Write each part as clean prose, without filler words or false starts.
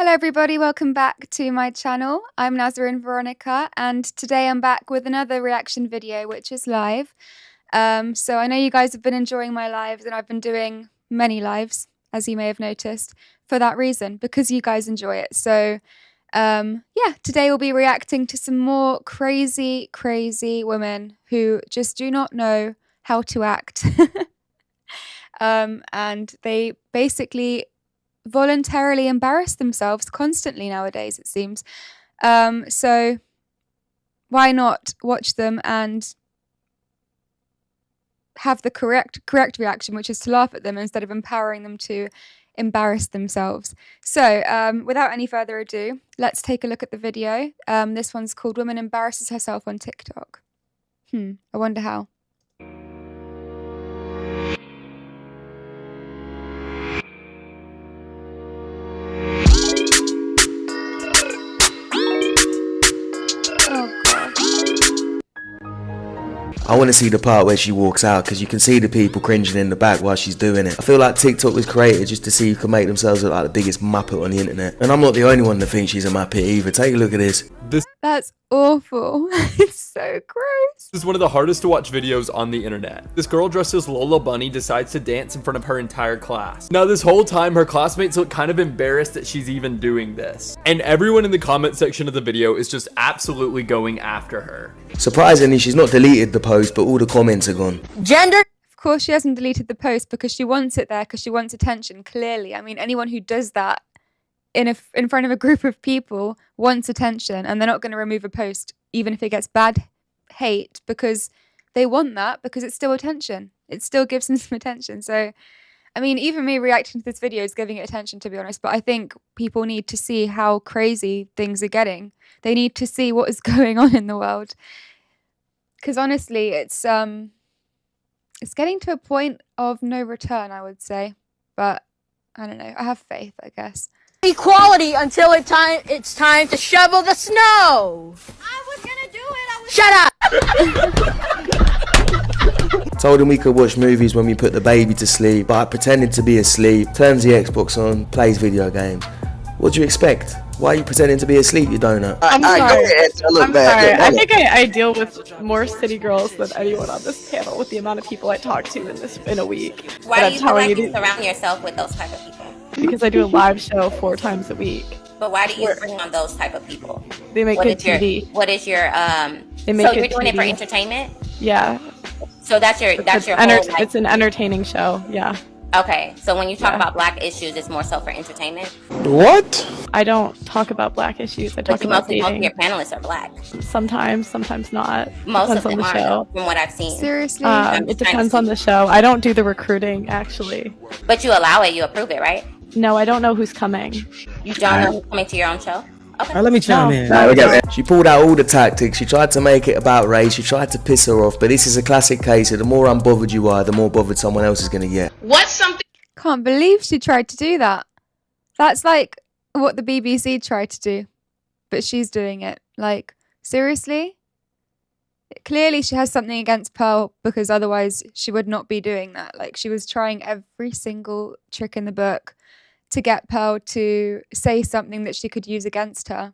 Hello everybody, welcome back to my channel. I'm Nazarene Veronica and today I'm back with another reaction video which is live. So I know you guys have been enjoying my lives and I've been doing many lives, as you may have noticed, for that reason, because you guys enjoy it. So yeah, today we'll be reacting to some more crazy women who just do not know how to act. And they basically voluntarily embarrass themselves constantly nowadays, it seems. So why not watch them and have the correct reaction, which is to laugh at them instead of empowering them to embarrass themselves. So without any further ado, let's take a look at the video. This one's called Woman Embarrasses Herself on TikTok. I wonder how. I want to see the part where she walks out because you can see the people cringing in the back while she's doing it. I feel like TikTok was created just to see who can make themselves look like the biggest muppet on the internet. And I'm not the only one that thinks she's a muppet either. Take a look at this. That's awful. It's so gross. This is one of the hardest to watch videos on the internet. This girl dressed as Lola Bunny decides to dance in front of her entire class. Now this whole time her classmates look kind of embarrassed that she's even doing this. And everyone in the comment section of the video is just absolutely going after her. Surprisingly, she's not deleted the post, but all the comments are gone. Gender. Of course she hasn't deleted the post because she wants it there, because she wants attention, clearly. I mean, anyone who does that in front of a group of people wants attention, and they're not going to remove a post even if it gets bad hate, because they want that, because it's still attention. It still gives them some attention. So I mean, even me reacting to this video is giving it attention, to be honest, but I think people need to see how crazy things are getting. They need to see what is going on in the world, because honestly it's getting to a point of no return, I would say. But I don't know, I have faith, I guess. Equality until it's time to shovel the snow. I was gonna do it. Shut up. Told him we could watch movies when we put the baby to sleep, but I pretended to be asleep, turns the Xbox on, plays video games. What do you expect? Why are you pretending to be asleep, you donut? I'm sorry. I'm sorry. I think I deal with more city girls than anyone on this panel with the amount of people I talk to in a week. Why do you feel like you surround yourself with those type of people? Because I do a live show 4 times a week. But why do you bring on those type of people? They make good TV. What is your They make so you're doing TV. it for entertainment? Yeah. So that's your whole, like, it's an entertaining show. Yeah. Okay, so when you talk about black issues, it's more so for entertainment? What? I don't talk about black issues. I talk about most of dating. your panelists are black. Sometimes not. Most depends of them on the are, show. from what I've seen. Seriously? It depends on the show. I don't do the recruiting, actually. But you allow it, you approve it, right? No, I don't know who's coming. You don't know who's coming to your own show? Okay. Alright, let me chime in. She pulled out all the tactics. She tried to make it about race. She tried to piss her off. But this is a classic case of the more unbothered you are, the more bothered someone else is going to get. What's something? Can't believe she tried to do that. That's like what the BBC tried to do, but she's doing it. Like, seriously? Clearly she has something against Pearl, because otherwise she would not be doing that. Like, she was trying every single trick in the book to get Pearl to say something that she could use against her.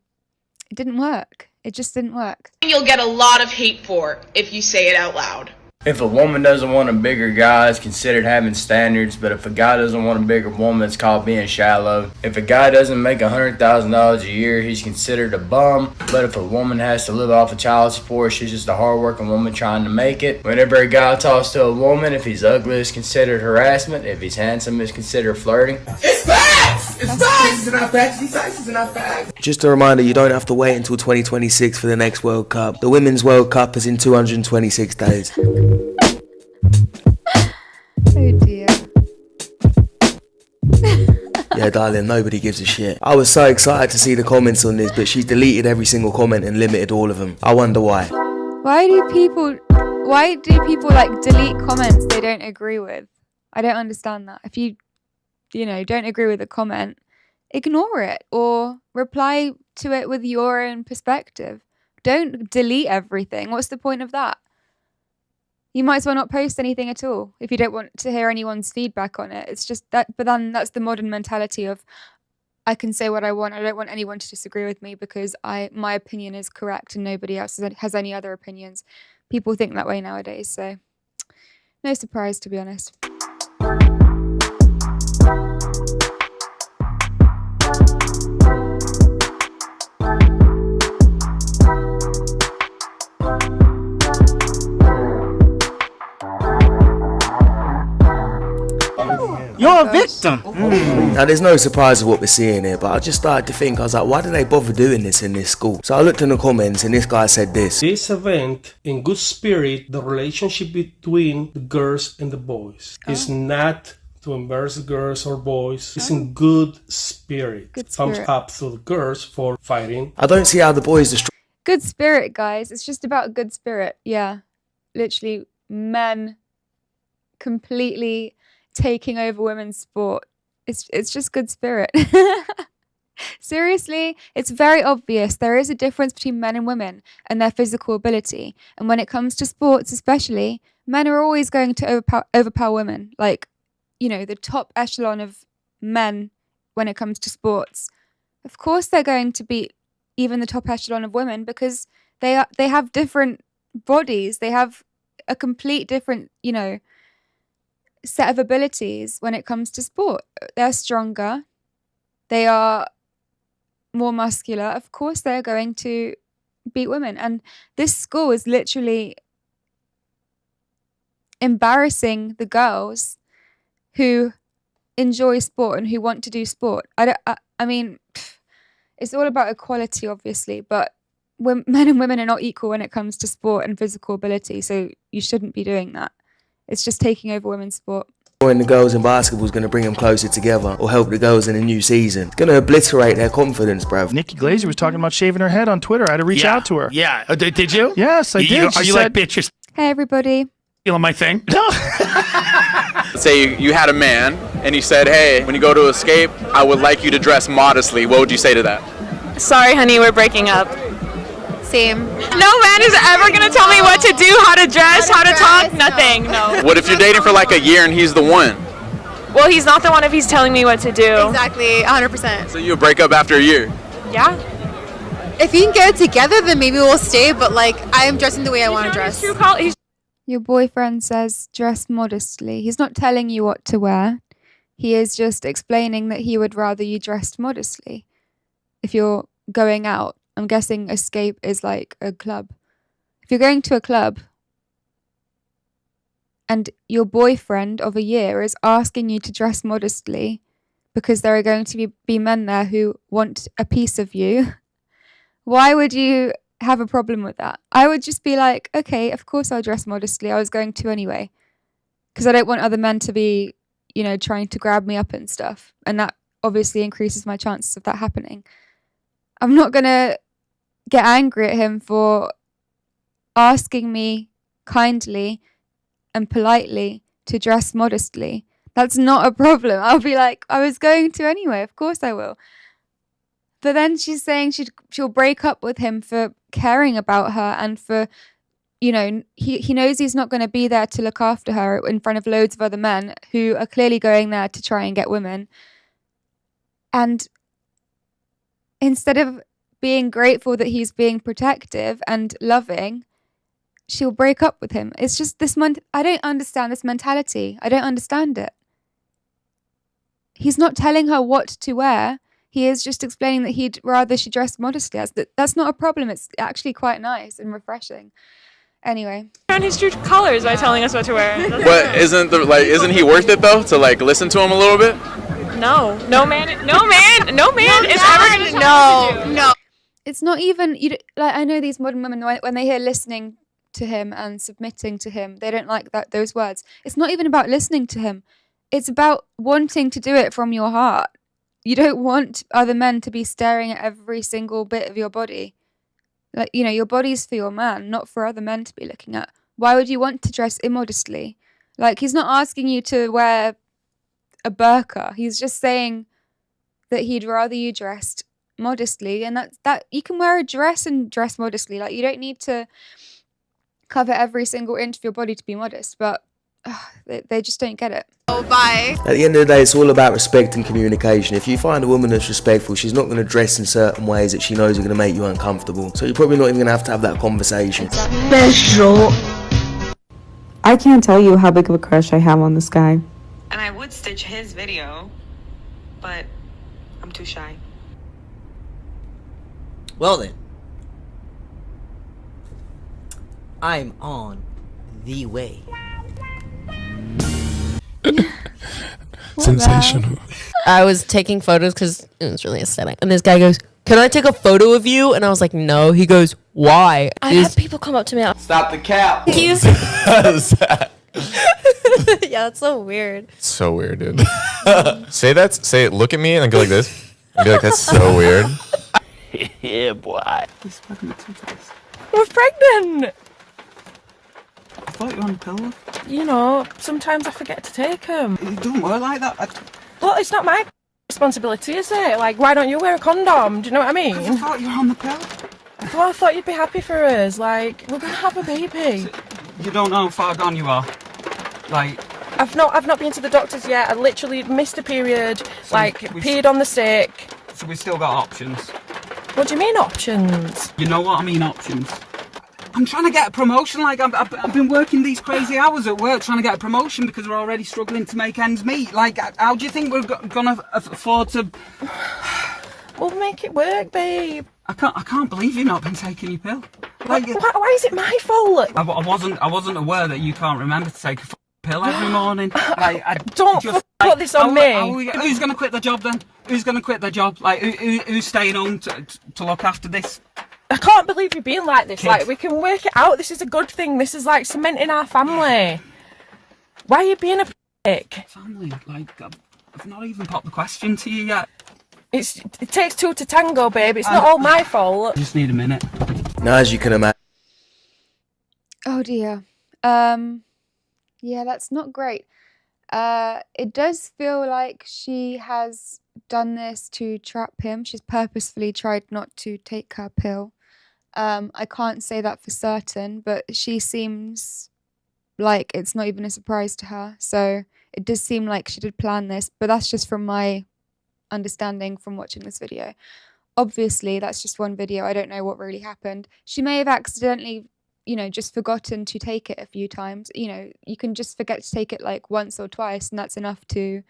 It didn't work. It just didn't work. You'll get a lot of hate for if you say it out loud. If a woman doesn't want a bigger guy, it's considered having standards. But if a guy doesn't want a bigger woman, it's called being shallow. If a guy doesn't make $100,000 a year, he's considered a bum. But if a woman has to live off of child support, she's just a hardworking woman trying to make it. Whenever a guy talks to a woman, if he's ugly, it's considered harassment. If he's handsome, it's considered flirting. It's facts! It's facts! It's not facts. These facts are not facts. Just a reminder, you don't have to wait until 2026 for the next World Cup. The Women's World Cup is in 226 days. Oh dear. Yeah, darling, nobody gives a shit. I was so excited to see the comments on this, but she deleted every single comment and limited all of them. I wonder why. Why do people like delete comments they don't agree with? I don't understand that. If you don't agree with a comment, ignore it or reply to it with your own perspective. Don't delete everything. What's the point of that? You might as well not post anything at all if you don't want to hear anyone's feedback on it. It's just that, but then that's the modern mentality of, I can say what I want. I don't want anyone to disagree with me because my opinion is correct and nobody else has any other opinions. People think that way nowadays, so no surprise, to be honest. You're a victim. Now, there's no surprise of what we're seeing here, but I just started to think, I was like, why do they bother doing this in this school? So I looked in the comments and this guy said this. This event, in good spirit, the relationship between the girls and the boys is not to embarrass the girls or boys. It's in good spirit. Thumbs up to the girls for fighting. I don't see how the boys are Good spirit, guys. It's just about good spirit. Yeah. Literally, men completely taking over women's sport. It's just good spirit. Seriously, it's very obvious. There is a difference between men and women and their physical ability. And when it comes to sports especially, men are always going to overpower women. Like, you know, the top echelon of men when it comes to sports. Of course they're going to beat even the top echelon of women because they have different bodies. They have a complete different, you know, set of abilities when it comes to sport. They're stronger. They are more muscular. Of course they're going to beat women. And this school is literally embarrassing the girls who enjoy sport and who want to do sport. I mean, it's all about equality, obviously, but men and women are not equal when it comes to sport and physical ability, so you shouldn't be doing that. It's just taking over women's sport. And the girls in basketball is going to bring them closer together or help the girls in a new season. It's going to obliterate their confidence, bruv. Nikki Glazer was talking about shaving her head on Twitter. I had to reach out to her. Yeah. Did you? Yes, I did. Are you like, bitch, you're Hey, everybody. stealing my thing? No. Say you had a man and you said, hey, when you go to escape, I would like you to dress modestly. What would you say to that? Sorry, honey, we're breaking up. Same. No man is ever gonna tell me what to do, how to dress, how to talk, nothing. No. What if you're dating for like a year and he's the one? Well, he's not the one if he's telling me what to do. Exactly, 100%. So you'll break up after a year? Yeah. If you can get it together, then maybe we'll stay, but like, I am dressing the way I want to dress. Your boyfriend says dress modestly. He's not telling you what to wear. He is just explaining that he would rather you dressed modestly. If you're going out, I'm guessing escape is like a club. If you're going to a club and your boyfriend of a year is asking you to dress modestly because there are going to be men there who want a piece of you, why would you have a problem with that? I would just be like, okay, of course I'll dress modestly. I was going to anyway. Because I don't want other men to be, you know, trying to grab me up and stuff. And that obviously increases my chances of that happening. I'm not going to get angry at him for asking me kindly and politely to dress modestly. That's not a problem. I'll be like, I was going to anyway. Of course I will. But then she's saying she'll break up with him for caring about her and for, you know, he knows he's not going to be there to look after her in front of loads of other men who are clearly going there to try and get women. And instead of being grateful that he's being protective and loving, she'll break up with him. It's just this I don't understand this mentality. I don't understand it. He's not telling her what to wear. He is just explaining that he'd rather she dressed modestly. That's not a problem. It's actually quite nice and refreshing. Anyway. On his true colors by telling us what to wear. But isn't he worth it though to like listen to him a little bit? No man is ever gonna tell me. No. It's not even like, I know these modern women when they hear listening to him and submitting to him, they don't like those words. It's not even about listening to him. It's about wanting to do it from your heart. You don't want other men to be staring at every single bit of your body. Like, you know, your body's for your man, not for other men to be looking at. Why would you want to dress immodestly? Like, he's not asking you to wear a burqa. He's just saying that he'd rather you dressed modestly, and that you can wear a dress and dress modestly. Like, you don't need to cover every single inch of your body to be modest. But they just don't get it. Oh, bye. At the end of the day, it's all about respect and communication. If you find a woman that's respectful, she's not going to dress in certain ways that she knows are going to make you uncomfortable. So you're probably not even going to have that conversation. Special. I can't tell you how big of a crush I have on this guy. And I would stitch his video, but I'm too shy. Well then, I'm on the way. Sensational. I was taking photos because it was really aesthetic. And this guy goes, "Can I take a photo of you?" And I was like, "No." He goes, "Why?" I had people come up to me. Stop the cap. He's Yeah, it's so weird. So weird, dude. Say it, look at me and then go like this. And be like, that's so weird. Yeah, boy. We're pregnant. I thought you were on the pill. You know, sometimes I forget to take them. It doesn't work like that. Well, it's not my responsibility, is it? Like, why don't you wear a condom? Do you know what I mean? I thought you were on the pill. Well, I thought you'd be happy for us. Like, we're gonna have a baby. You don't know how far gone you are. Like, I've not been to the doctors yet. I literally missed a period. So peed on the sick. So we've still got options. What do you mean options? You know what I mean, options. I'm trying to get a promotion. Like, I've been working these crazy hours at work trying to get a promotion because we're already struggling to make ends meet. Like, how do you think we're gonna afford to? We'll make it work, babe. I can't believe you've not been taking your pill. Like, why is it my fault? I wasn't aware that you can't remember to take a pill every morning. Like, don't put this on me. Who's gonna quit the job then? Who's gonna quit the job? Like, who's staying home to look after this? I can't believe you're being like this. Kid. Like, we can work it out. This is a good thing. This is like cementing our family. Why are you being a prick? Family, like, I've not even popped the question to you yet. It takes two to tango, babe. It's not all my fault. I just need a minute. Now, as you can imagine. Oh dear. Yeah, that's not great. It does feel like she has done this to trap him. She's purposefully tried not to take her pill. I can't say that for certain, but she seems like it's not even a surprise to her. So it does seem like she did plan this, but that's just from my understanding from watching this video. Obviously, that's just one video. I don't know what really happened. She may have accidentally, just forgotten to take it a few times. You can just forget to take it like once or twice, and that's enough to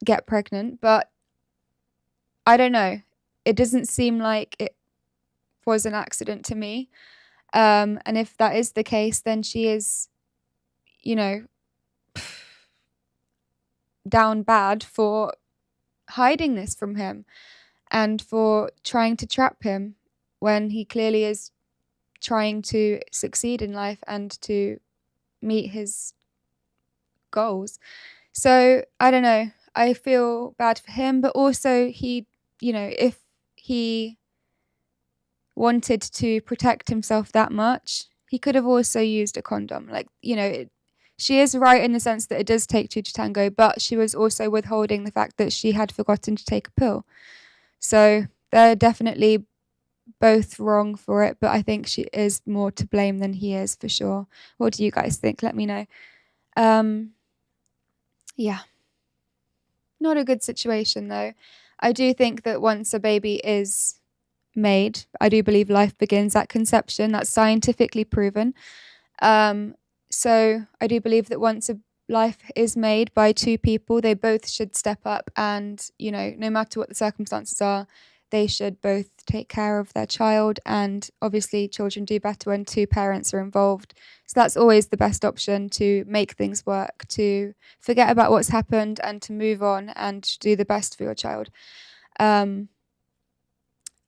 get pregnant. But I don't know. It doesn't seem like it was an accident to me. And if that is the case, then she is, down bad for hiding this from him and for trying to trap him when he clearly is trying to succeed in life and to meet his goals. So I don't know. I feel bad for him, but also he, if he wanted to protect himself that much, he could have also used a condom. Like, she is right in the sense that it does take two to tango, but she was also withholding the fact that she had forgotten to take a pill. So they're definitely both wrong for it, but I think she is more to blame than he is for sure. What do you guys think? Let me know. Yeah. Not a good situation though. I do think that once a baby is made, I do believe life begins at conception. That's scientifically proven. So I do believe that once a life is made by two people, they both should step up and, no matter what the circumstances are, they should both take care of their child. And obviously children do better when two parents are involved. So that's always the best option to make things work, to forget about what's happened and to move on and do the best for your child. I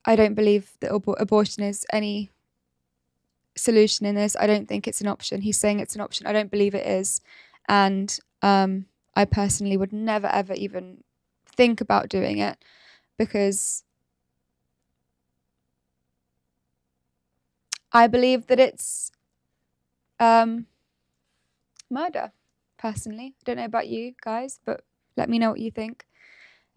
don't believe that abortion is any solution in this. I don't think it's an option. He's saying it's an option. I don't believe it is. And I personally would never, ever even think about doing it because I believe that it's murder, personally. I don't know about you guys, but let me know what you think.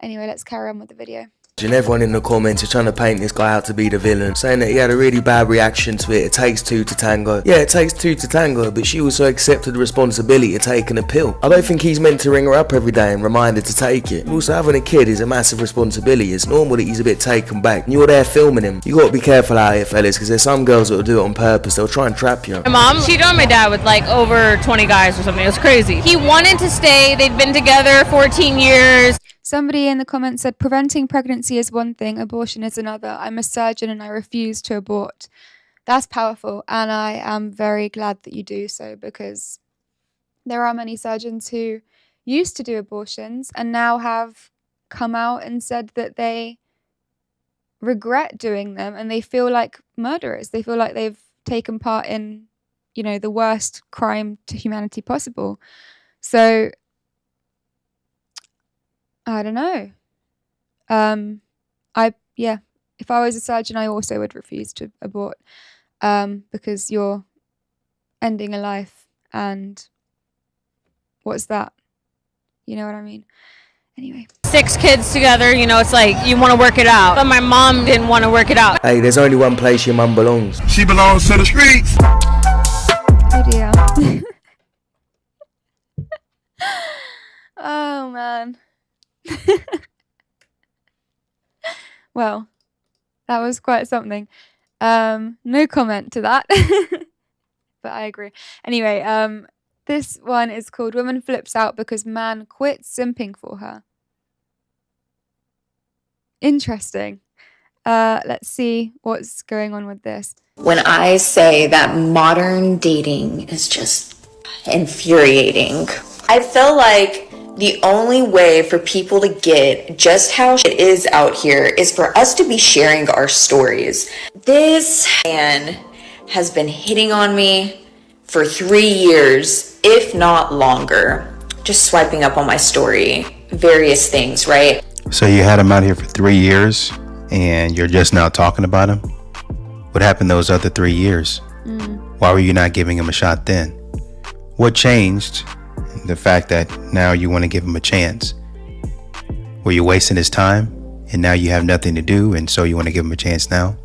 Anyway, let's carry on with the video. And everyone in the comments are trying to paint this guy out to be the villain, saying that he had a really bad reaction to it. It takes two to tango. Yeah, it takes two to tango, but she also accepted the responsibility of taking a pill. I don't think he's meant to ring her up every day and remind her to take it. Also, having a kid is a massive responsibility. It's normal that he's a bit taken back. And you're there filming him. You gotta be careful out here, fellas, because there's some girls that will do it on purpose. They'll try and trap you. My mom cheated on my dad with like over 20 guys or something. It was crazy. He wanted to stay. They'd been together 14 years. Somebody in the comments said, preventing pregnancy is one thing, abortion is another. I'm a surgeon and I refuse to abort. That's powerful, and I am very glad that you do so, because there are many surgeons who used to do abortions and now have come out and said that they regret doing them and they feel like murderers. They feel like they've taken part in, you know, the worst crime to humanity possible. So I don't know. If I was a surgeon, I also would refuse to abort, because you're ending a life, and what's that? You know what I mean? Anyway. 6 kids together, you know, it's like you want to work it out. But my mom didn't want to work it out. Hey, there's only one place your mum belongs. She belongs to the streets. Oh dear. Oh man. Well, that was quite something. No comment to that. But I agree. Anyway, this one is called Woman Flips Out Because Man Quits Simping for Her. Interesting. Let's see what's going on with this. When I say that modern dating is just infuriating, I feel like the only way for people to get just how shit is out here is for us to be sharing our stories. This man has been hitting on me for 3 years, if not longer. Just swiping up on my story, various things, right? So you had him out here for 3 years and you're just now talking about him? What happened those other 3 years? Why were you not giving him a shot then? What changed? The fact that now you want to give him a chance. Were you wasting his time and now you have nothing to do and so you want to give him a chance now?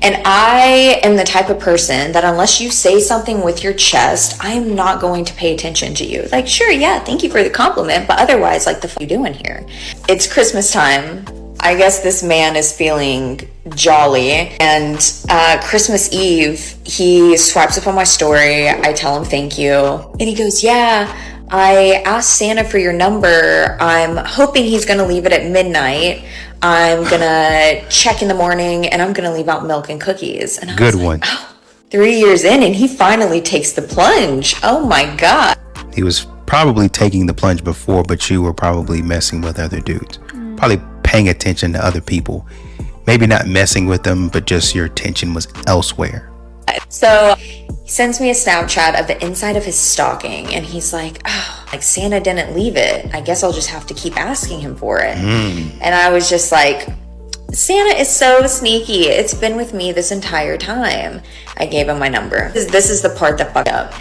And I am the type of person that unless you say something with your chest, I am not going to pay attention to you. Like, sure, yeah, thank you for the compliment, but otherwise, like, the fuck are you doing here? It's Christmas time. I guess this man is feeling jolly, and Christmas Eve, he swipes up on my story. I tell him thank you, and he goes, yeah, I asked Santa for your number. I'm hoping he's gonna leave it at midnight. I'm gonna check in the morning, and I'm gonna leave out milk and cookies. And I Good was one. like, oh, 3 years in, and he finally takes the plunge. Oh my God. He was probably taking the plunge before, but you were probably messing with other dudes. Probably paying attention to other people. Maybe not messing with them, but just your attention was elsewhere. So he sends me a Snapchat of the inside of his stocking, and he's like, oh, like Santa didn't leave it. I guess I'll just have to keep asking him for it. And I was just like, Santa is so sneaky. It's been with me this entire time. I gave him my number. This is the part that fucked up.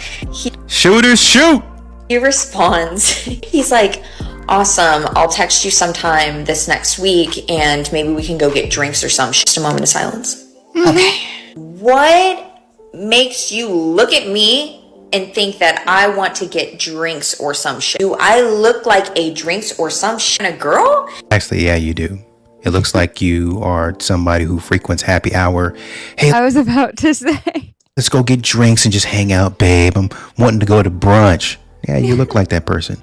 Shooters shoot! He responds, he's like, awesome, I'll text you sometime this next week and maybe we can go get drinks or some shit. Just a moment of silence. Okay. What makes you look at me and think that I want to get drinks or some shit? Do I look like a drinks or some shit kind of girl? Actually, yeah, you do. It looks like you are somebody who frequents happy hour. Hey, I was about to say, let's go get drinks and just hang out, babe. I'm wanting to go to brunch. Yeah, you look like that person.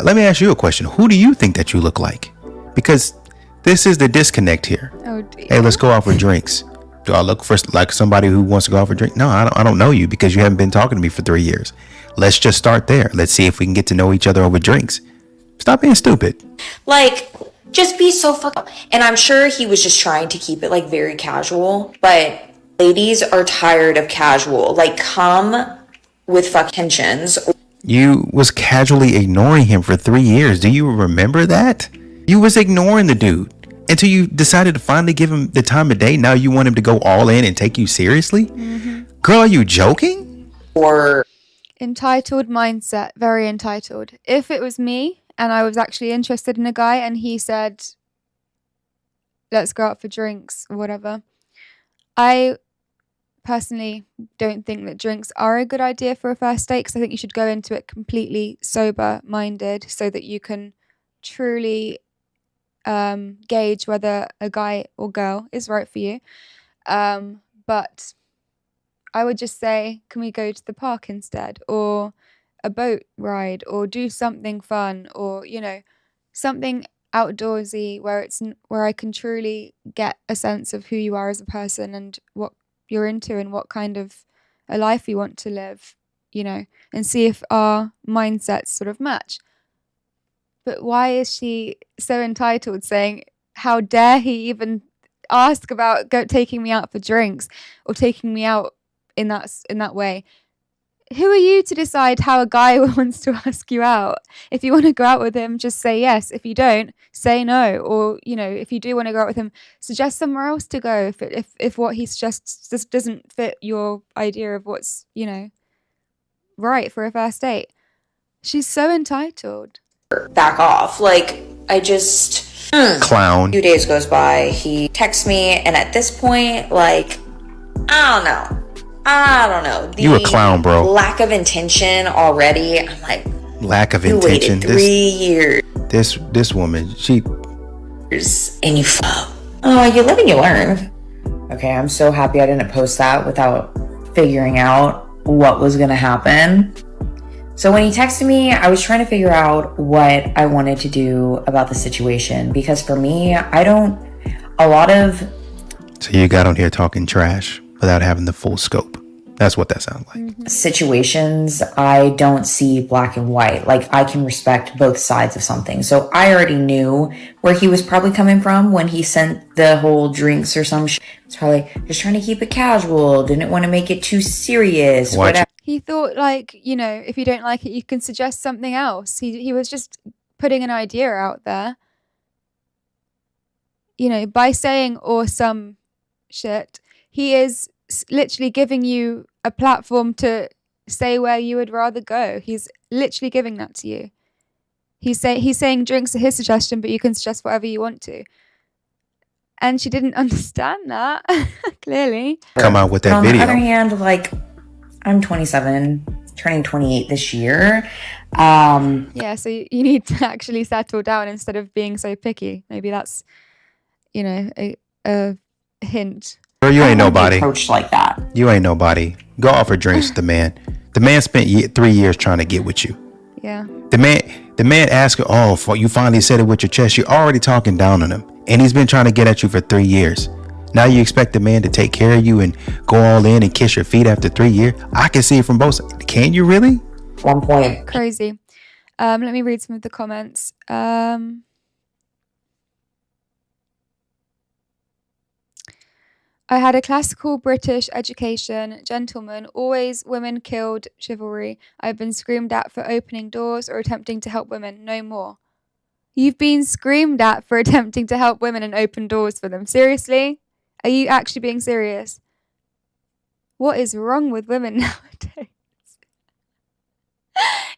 Let me ask you a question. Who do you think that you look like? Because this is the disconnect here. oh dear. Hey, let's go out for drinks. Do I look for like somebody who wants to go out for a drink? No, I don't know you because you haven't been talking to me for 3 years. Let's just start there. Let's see if we can get to know each other over drinks. Stop being stupid. Like, just be so fucked up. And I'm sure he was just trying to keep it like very casual, but ladies are tired of casual. Like, come with fuck tensions. You was casually ignoring him for 3 years. Do you remember that? You was ignoring the dude until you decided to finally give him the time of day. Now you want him to go all in and take you seriously? Girl, are you joking? Or Entitled mindset, very entitled. If it was me and I was actually interested in a guy and he said, let's go out for drinks or whatever. I personally don't think that drinks are a good idea for a first date, because I think you should go into it completely sober minded so that you can truly gauge whether a guy or girl is right for you. But I would just say, can we go to the park instead, or a boat ride, or do something fun, or something outdoorsy where I can truly get a sense of who you are as a person and what you're into and what kind of a life you want to live, and see if our mindsets sort of match. But why is she so entitled, saying, how dare he even ask about taking me out for drinks or taking me out in that way? Who are you to decide how a guy wants to ask you out? If you want to go out with him, just say yes. If you don't, say no. Or, if you do want to go out with him, suggest somewhere else to go if what he suggests just doesn't fit your idea of what's, right for a first date. She's so entitled. Back off. I just... Clown. A few days goes by, he texts me, and at this point, I don't know. You a clown, bro. Lack of intention already. I'm like, lack of you intention. waited 3 years. This woman, she... And you fuck. Oh, you live and you learn. Okay, I'm so happy I didn't post that without figuring out what was going to happen. So when he texted me, I was trying to figure out what I wanted to do about the situation. Because for me, So you got on here talking trash without having the full scope. That's what that sounds like. Situations, I don't see black and white. I can respect both sides of something. So I already knew where he was probably coming from when he sent the whole drinks or some shit. It's probably just trying to keep it casual, didn't want to make it too serious. Whatever. He thought, if you don't like it, you can suggest something else. He was just putting an idea out there. By saying or some shit, he is literally giving you a platform to say where you would rather go. He's literally giving that to you. He's saying drinks are his suggestion, but you can suggest whatever you want to. And she didn't understand that, clearly. Come out with that video. On the other hand, I'm 27, turning 28 this year. Yeah, so you need to actually settle down instead of being so picky. Maybe that's, a hint. Girl, you ain't nobody. Approached like that. You ain't nobody. Go offer drinks to the man. The man spent 3 years trying to get with you. Yeah. The man asked her, you finally said it with your chest. You're already talking down on him. And he's been trying to get at you for 3 years. Now you expect the man to take care of you and go all in and kiss your feet after 3 years? I can see it from both sides. Can you really? 1 point. Crazy. Let me read some of the comments. I had a classical British education. Gentlemen, always women killed chivalry. I've been screamed at for opening doors or attempting to help women. No more. You've been screamed at for attempting to help women and open doors for them. Seriously? Are you actually being serious? What is wrong with women nowadays?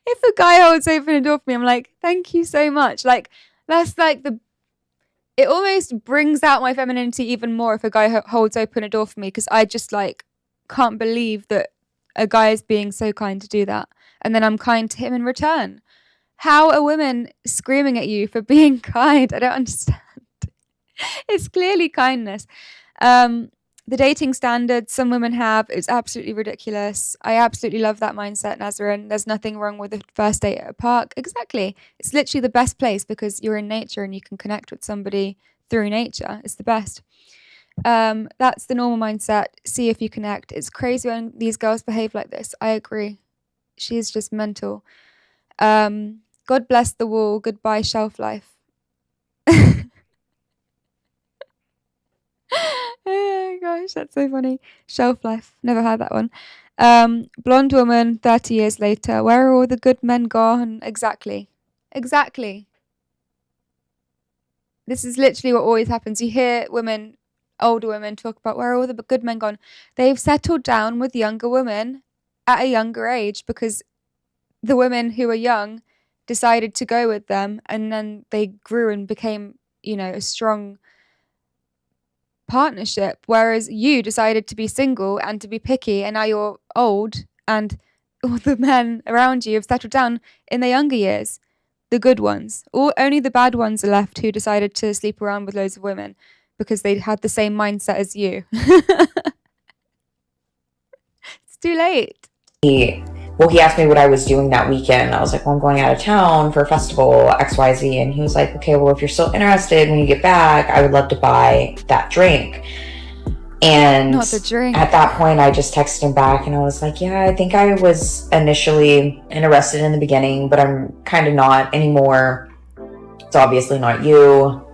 If a guy holds open a door for me, I'm like, thank you so much. That's it almost brings out my femininity even more if a guy holds open a door for me, because I just can't believe that a guy is being so kind to do that. And then I'm kind to him in return. How are women screaming at you for being kind? I don't understand. It's clearly kindness. The dating standards some women have is absolutely ridiculous. I absolutely love that mindset, Nazarene. There's nothing wrong with a first date at a park. Exactly. It's literally the best place because you're in nature and you can connect with somebody through nature. It's the best. That's the normal mindset. See if you connect. It's crazy when these girls behave like this. I agree. She's just mental. God bless the wall. Goodbye, shelf life. Oh gosh, that's so funny. Shelf life. Never heard that one. Blonde woman, 30 years later. Where are all the good men gone? Exactly. This is literally what always happens. You hear women, older women, talk about where are all the good men gone. They've settled down with younger women at a younger age because the women who were young decided to go with them, and then they grew and became, a strong partnership, whereas you decided to be single and to be picky, and now you're old and all the men around you have settled down in their younger years. The good ones. Only the bad ones are left who decided to sleep around with loads of women because they had the same mindset as you. It's too late. He asked me what I was doing that weekend. I was like, well, I'm going out of town for a festival, XYZ. And he was like, okay, well, if you're still interested when you get back, I would love to buy that drink. And not the drink. At that point, I just texted him back and I was like, yeah, I think I was initially interested in the beginning, but I'm kind of not anymore. It's obviously not you.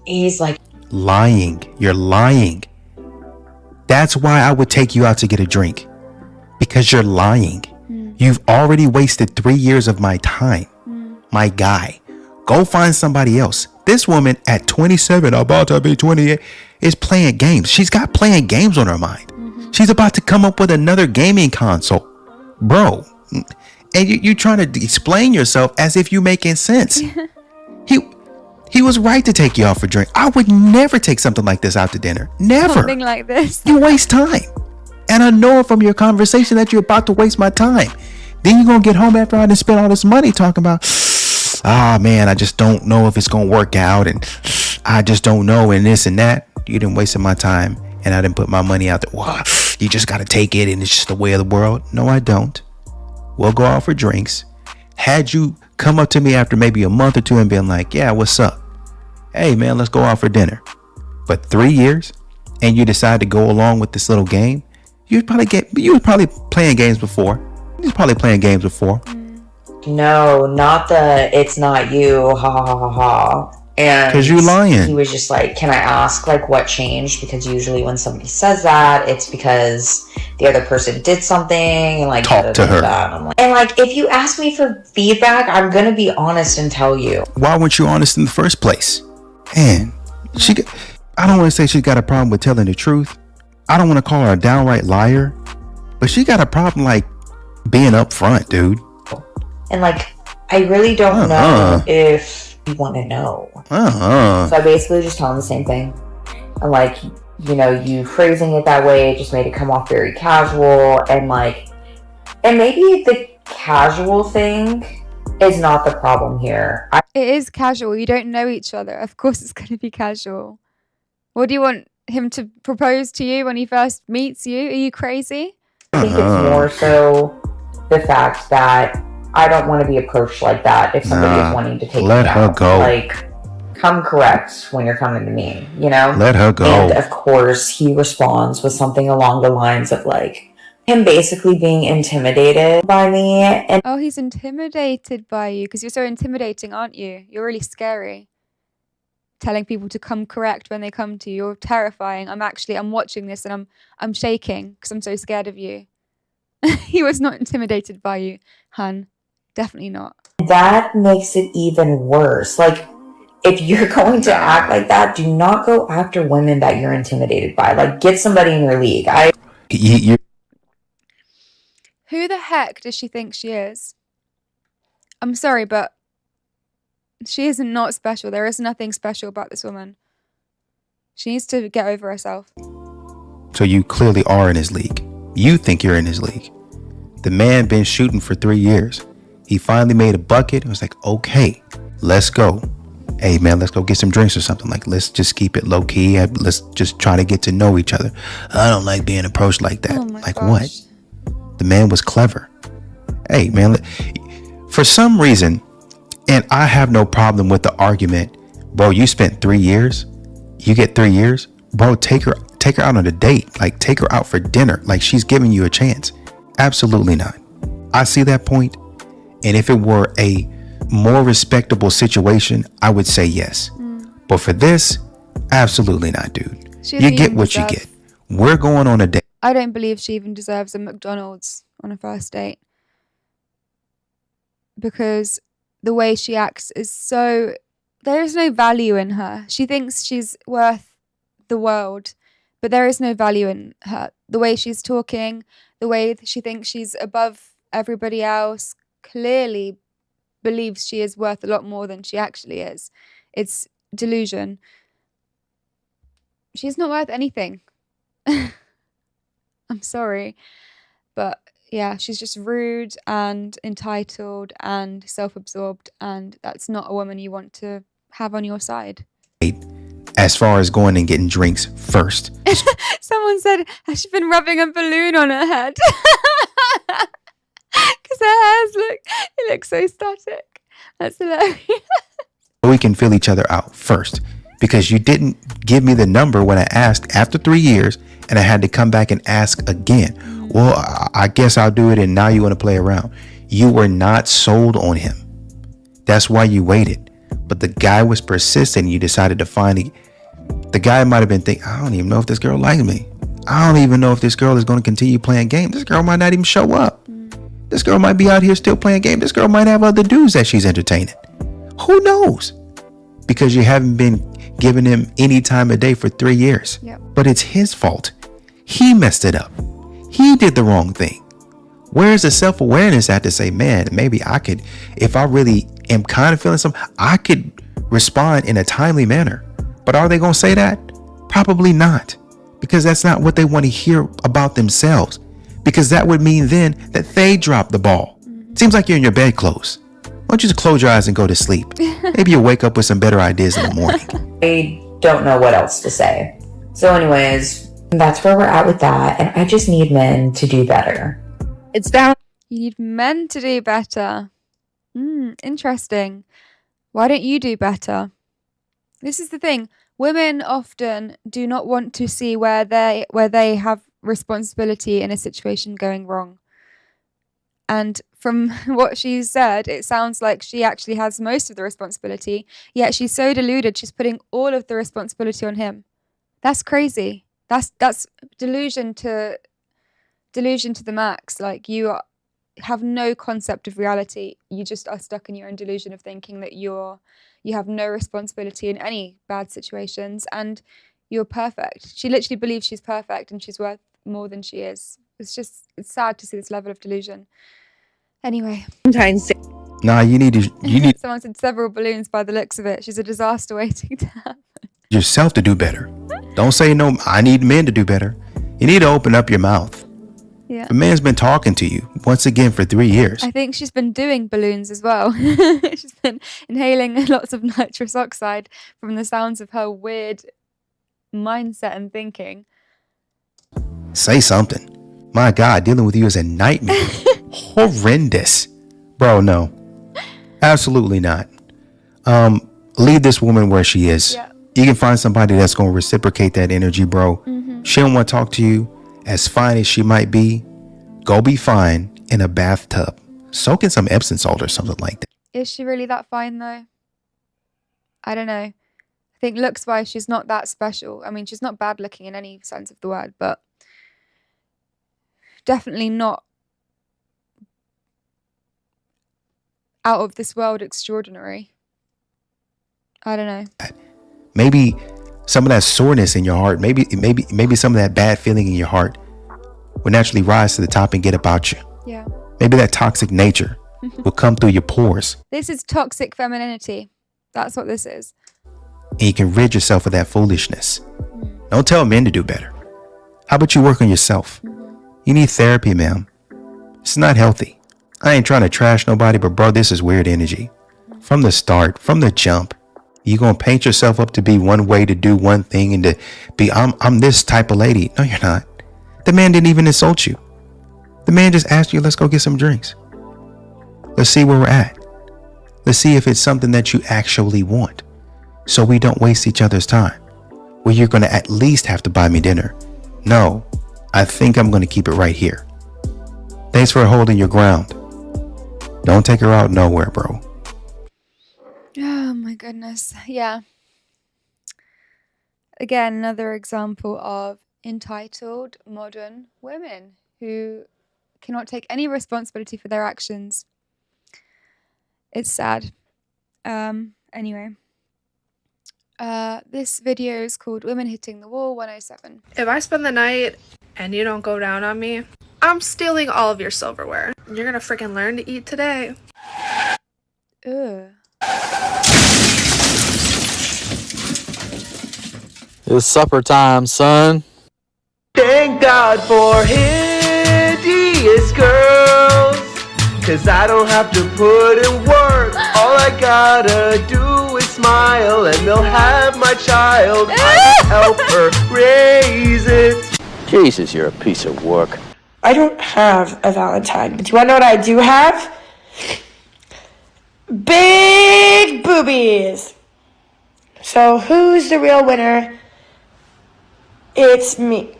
He's like, lying. You're lying. That's why I would take you out to get a drink. Because you're lying. You've already wasted 3 years of my time. My guy. Go find somebody else. This woman at 27, about to be 28, is playing games. She's got playing games on her mind. She's about to come up with another gaming console. Bro. And you trying to explain yourself as if you making sense. He was right to take you out for a drink. I would never take something like this out to dinner. Never. Something like this. You waste time. And I know from your conversation that you're about to waste my time. Then you're going to get home after I done spent all this money talking about, man, I just don't know if it's going to work out. And I just don't know. And this and that. You didn't waste my time. And I didn't put my money out there. Well, you just got to take it. And it's just the way of the world. No, I don't. We'll go out for drinks. Had you come up to me after maybe a month or two and been like, yeah, what's up? Hey, man, let's go out for dinner. But 3 years and you decide to go along with this little game. You were probably playing games before. You was probably playing games before. no, not the, it's not you, ha ha ha ha. And because you're lying. He was just like, can I ask like what changed? Because usually when somebody says that, it's because the other person did something and like talk to her. And like, if you ask me for feedback, I'm gonna be honest and tell you. Why weren't you honest in the first place? Man, I don't want to say she's got a problem with telling the truth. I don't want to call her a downright liar, but she got a problem like being upfront, dude. And like, I really don't know if you want to know. So I basically just tell him the same thing. I'm like, you know, you phrasing it that way just made it come off very casual, and like, and maybe the casual thing is not the problem here. It is casual. You don't know each other. Of course it's going to be casual. What do you want him to propose to you when he first meets you? Are you crazy? I think it's more so the fact that I don't want to be approached like that if somebody is wanting to take me out. Let her go. Like, come correct when you're coming to me, you know? Let her go. And of course, he responds with something along the lines of like, him basically being intimidated by me. And oh, he's intimidated by you because you're so intimidating, aren't you? You're really scary. Telling people to come correct when they come to you. You're terrifying. I'm watching this and I'm shaking because I'm so scared of you. He was not intimidated by you, hun. Definitely not. that makes it even worse. Like, if you're going to act like that, do not go after women that you're intimidated by. Like, get somebody in your league. Who the heck does she think she is? I'm sorry, but she is not special. There is nothing special about this woman. She needs to get over herself. So you clearly are in his league. You think you're in his league. The man been shooting for 3 years. He finally made a bucket. It was like, okay, let's go. Hey man, let's go get some drinks or something. Like, let's just keep it low key. Let's just try to get to know each other. I don't like being approached like that. Like gosh. What? The man was clever. Hey man, for some reason, and I have no problem with the argument, bro, you spent 3 years. You get 3 years, bro, take her out on a date. Like, take her out for dinner. Like, she's giving you a chance. Absolutely not. I see that point. And if it were a more respectable situation, I would say yes. But for this, absolutely not, dude. You get what you get. We're going on a date. I don't believe she even deserves a McDonald's on a first date. Because the way she acts is so... There is no value in her. She thinks she's worth the world, but there is no value in her. The way she's talking, the way she thinks she's above everybody else, clearly believes she is worth a lot more than she actually is. It's delusion. she's not worth anything. I'm sorry. But yeah, she's just rude and entitled and self-absorbed, and that's not a woman you want to have on your side. As far as going and getting drinks first. Someone said, has she been rubbing a balloon on her head? Because her it looks so static. That's hilarious. We can fill each other out first, because you didn't give me the number when I asked after 3 years, and I had to come back and ask again. Well, I guess I'll do it, and now you want to play around. You were not sold on him. That's why you waited. But the guy was persistent, and you decided to find the guy might have been thinking, I don't even know if this girl likes me. I don't even know if this girl is going to continue playing games. This girl might not even show up. This girl might be out here still playing games. This girl might have other dudes that she's entertaining. Who knows? Because you haven't been giving him any time of day for 3 years. Yep. But it's his fault. He messed it up. He did the wrong thing. Where's the self-awareness at to say, man, maybe I could, if I really am kind of feeling something, I could respond in a timely manner. But are they going to say that? Probably not. Because that's not what they want to hear about themselves. Because that would mean then that they dropped the ball. Seems like you're in your bed clothes. Why don't you just close your eyes and go to sleep? Maybe you'll wake up with some better ideas in the morning. I don't know what else to say. So anyways, that's where we're at with that. And I just need men to do better. It's down. You need men to do better. Interesting. Why don't you do better? This is the thing. Women often do not want to see where they have responsibility in a situation going wrong. And from what she said, it sounds like she actually has most of the responsibility, yet she's so deluded she's putting all of the responsibility on him. That's crazy. That's delusion to the max. Like, you have no concept of reality. You just are stuck in your own delusion of thinking that you have no responsibility in any bad situations and you're perfect. She literally believes she's perfect and she's worth more than she is. It's sad to see this level of delusion. Anyway. Nah, you need Someone said several balloons by the looks of it. She's a disaster waiting to happen. yourself to do better. Don't say no, I need men to do better. You need to open up your mouth. Yeah. A man's been talking to you once again for 3 years. I think she's been doing balloons as well. She's been inhaling lots of nitrous oxide from the sounds of her weird mindset and thinking. Say something. My God, dealing with you is a nightmare. Horrendous. Bro, no. Absolutely not. Leave this woman where she is. Yeah. You can find somebody that's going to reciprocate that energy, bro. She don't want to talk to you. As fine as she might be, go be fine in a bathtub. Soak in some Epsom salt or something like that. Is she really that fine though? I don't know. I think looks wise she's not that special. I mean, she's not bad looking in any sense of the word, but definitely not out of this world extraordinary. I don't know. Maybe some of that soreness in your heart, maybe some of that bad feeling in your heart will naturally rise to the top and get about you. Yeah. Maybe that toxic nature will come through your pores. This is toxic femininity. That's what this is. And you can rid yourself of that foolishness. Don't tell men to do better. How about you work on yourself? You need therapy, ma'am. It's not healthy. I ain't trying to trash nobody, but bro, this is weird energy. From the start, from the jump, you gonna paint yourself up to be one way, to do one thing, and to be, I'm this type of lady. No, you're not. The man didn't even insult you. The man just asked you, let's go get some drinks. Let's see where we're at. Let's see if it's something that you actually want, so we don't waste each other's time. Well, you're gonna at least have to buy me dinner. No, I think I'm gonna keep it right here. Thanks for holding your ground. Don't take her out nowhere, bro. Oh my goodness. Yeah. Again, another example of entitled modern women who cannot take any responsibility for their actions. It's sad. Anyway. This video is called Women Hitting the Wall 107. If I spend the night and you don't go down on me, I'm stealing all of your silverware. You're gonna freaking learn to eat today. Ugh. It's supper time, son. Thank God for hideous girls, 'cause I don't have to put in work. All I gotta do is smile and they'll have my child. I can help her raise it. Jesus, you're a piece of work. I don't have a Valentine, but do you want to know what I do have? Big boobies! So who's the real winner? It's me.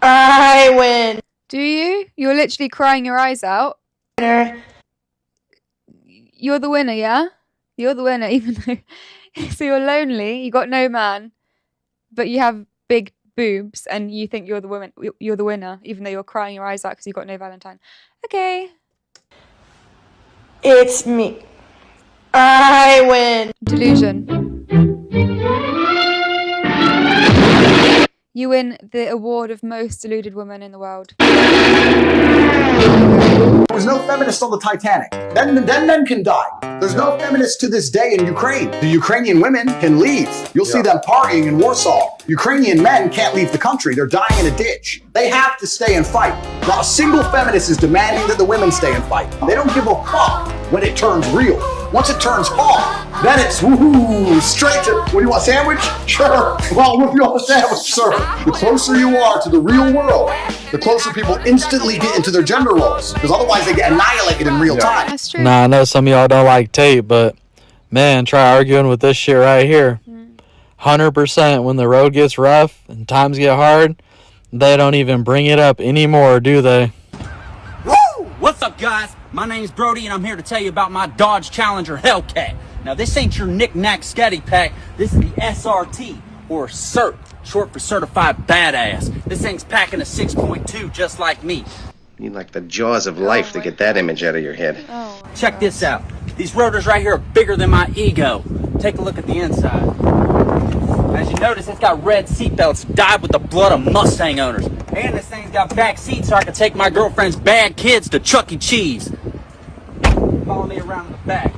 I win. Do you? You're literally crying your eyes out. Winner. You're the winner, yeah? You're the winner, even though... So you're lonely, you got no man, but you have big boobs, and you think you're the woman. You're the winner, even though you're crying your eyes out because you got no Valentine. Okay. It's me. I win. Delusion. You win the award of most deluded woman in the world. There was no feminist on the Titanic. Then men can die. There's no feminists to this day in Ukraine. The Ukrainian women can leave. You'll see them partying in Warsaw. Ukrainian men can't leave the country. They're dying in a ditch. They have to stay and fight. Not a single feminist is demanding that the women stay and fight. They don't give a fuck when it turns real. Once it turns hot, then it's woohoo, straight to, what do you want, sandwich? Sure, well, we'll you a sandwich, sir. The closer you are to the real world, the closer people instantly get into their gender roles, because otherwise they get annihilated in real time. That's true. Nah, I know some of y'all don't like tape, but man, try arguing with this shit right here. 100% when the road gets rough and times get hard, they don't even bring it up anymore, do they? Woo! What's up, guys? My name's Brody, and I'm here to tell you about my Dodge Challenger Hellcat. Now, this ain't your knick-knack scatty pack. This is the SRT, or CERT, short for Certified Badass. This thing's packing a 6.2 just like me. You need like the jaws of life to get that image out of your head. Check this out. These rotors right here are bigger than my ego. Take a look at the inside. As you notice, it's got red seatbelts dyed with the blood of Mustang owners. And this thing's got back seats so I can take my girlfriend's bad kids to Chuck E. Cheese. Follow me around in the back.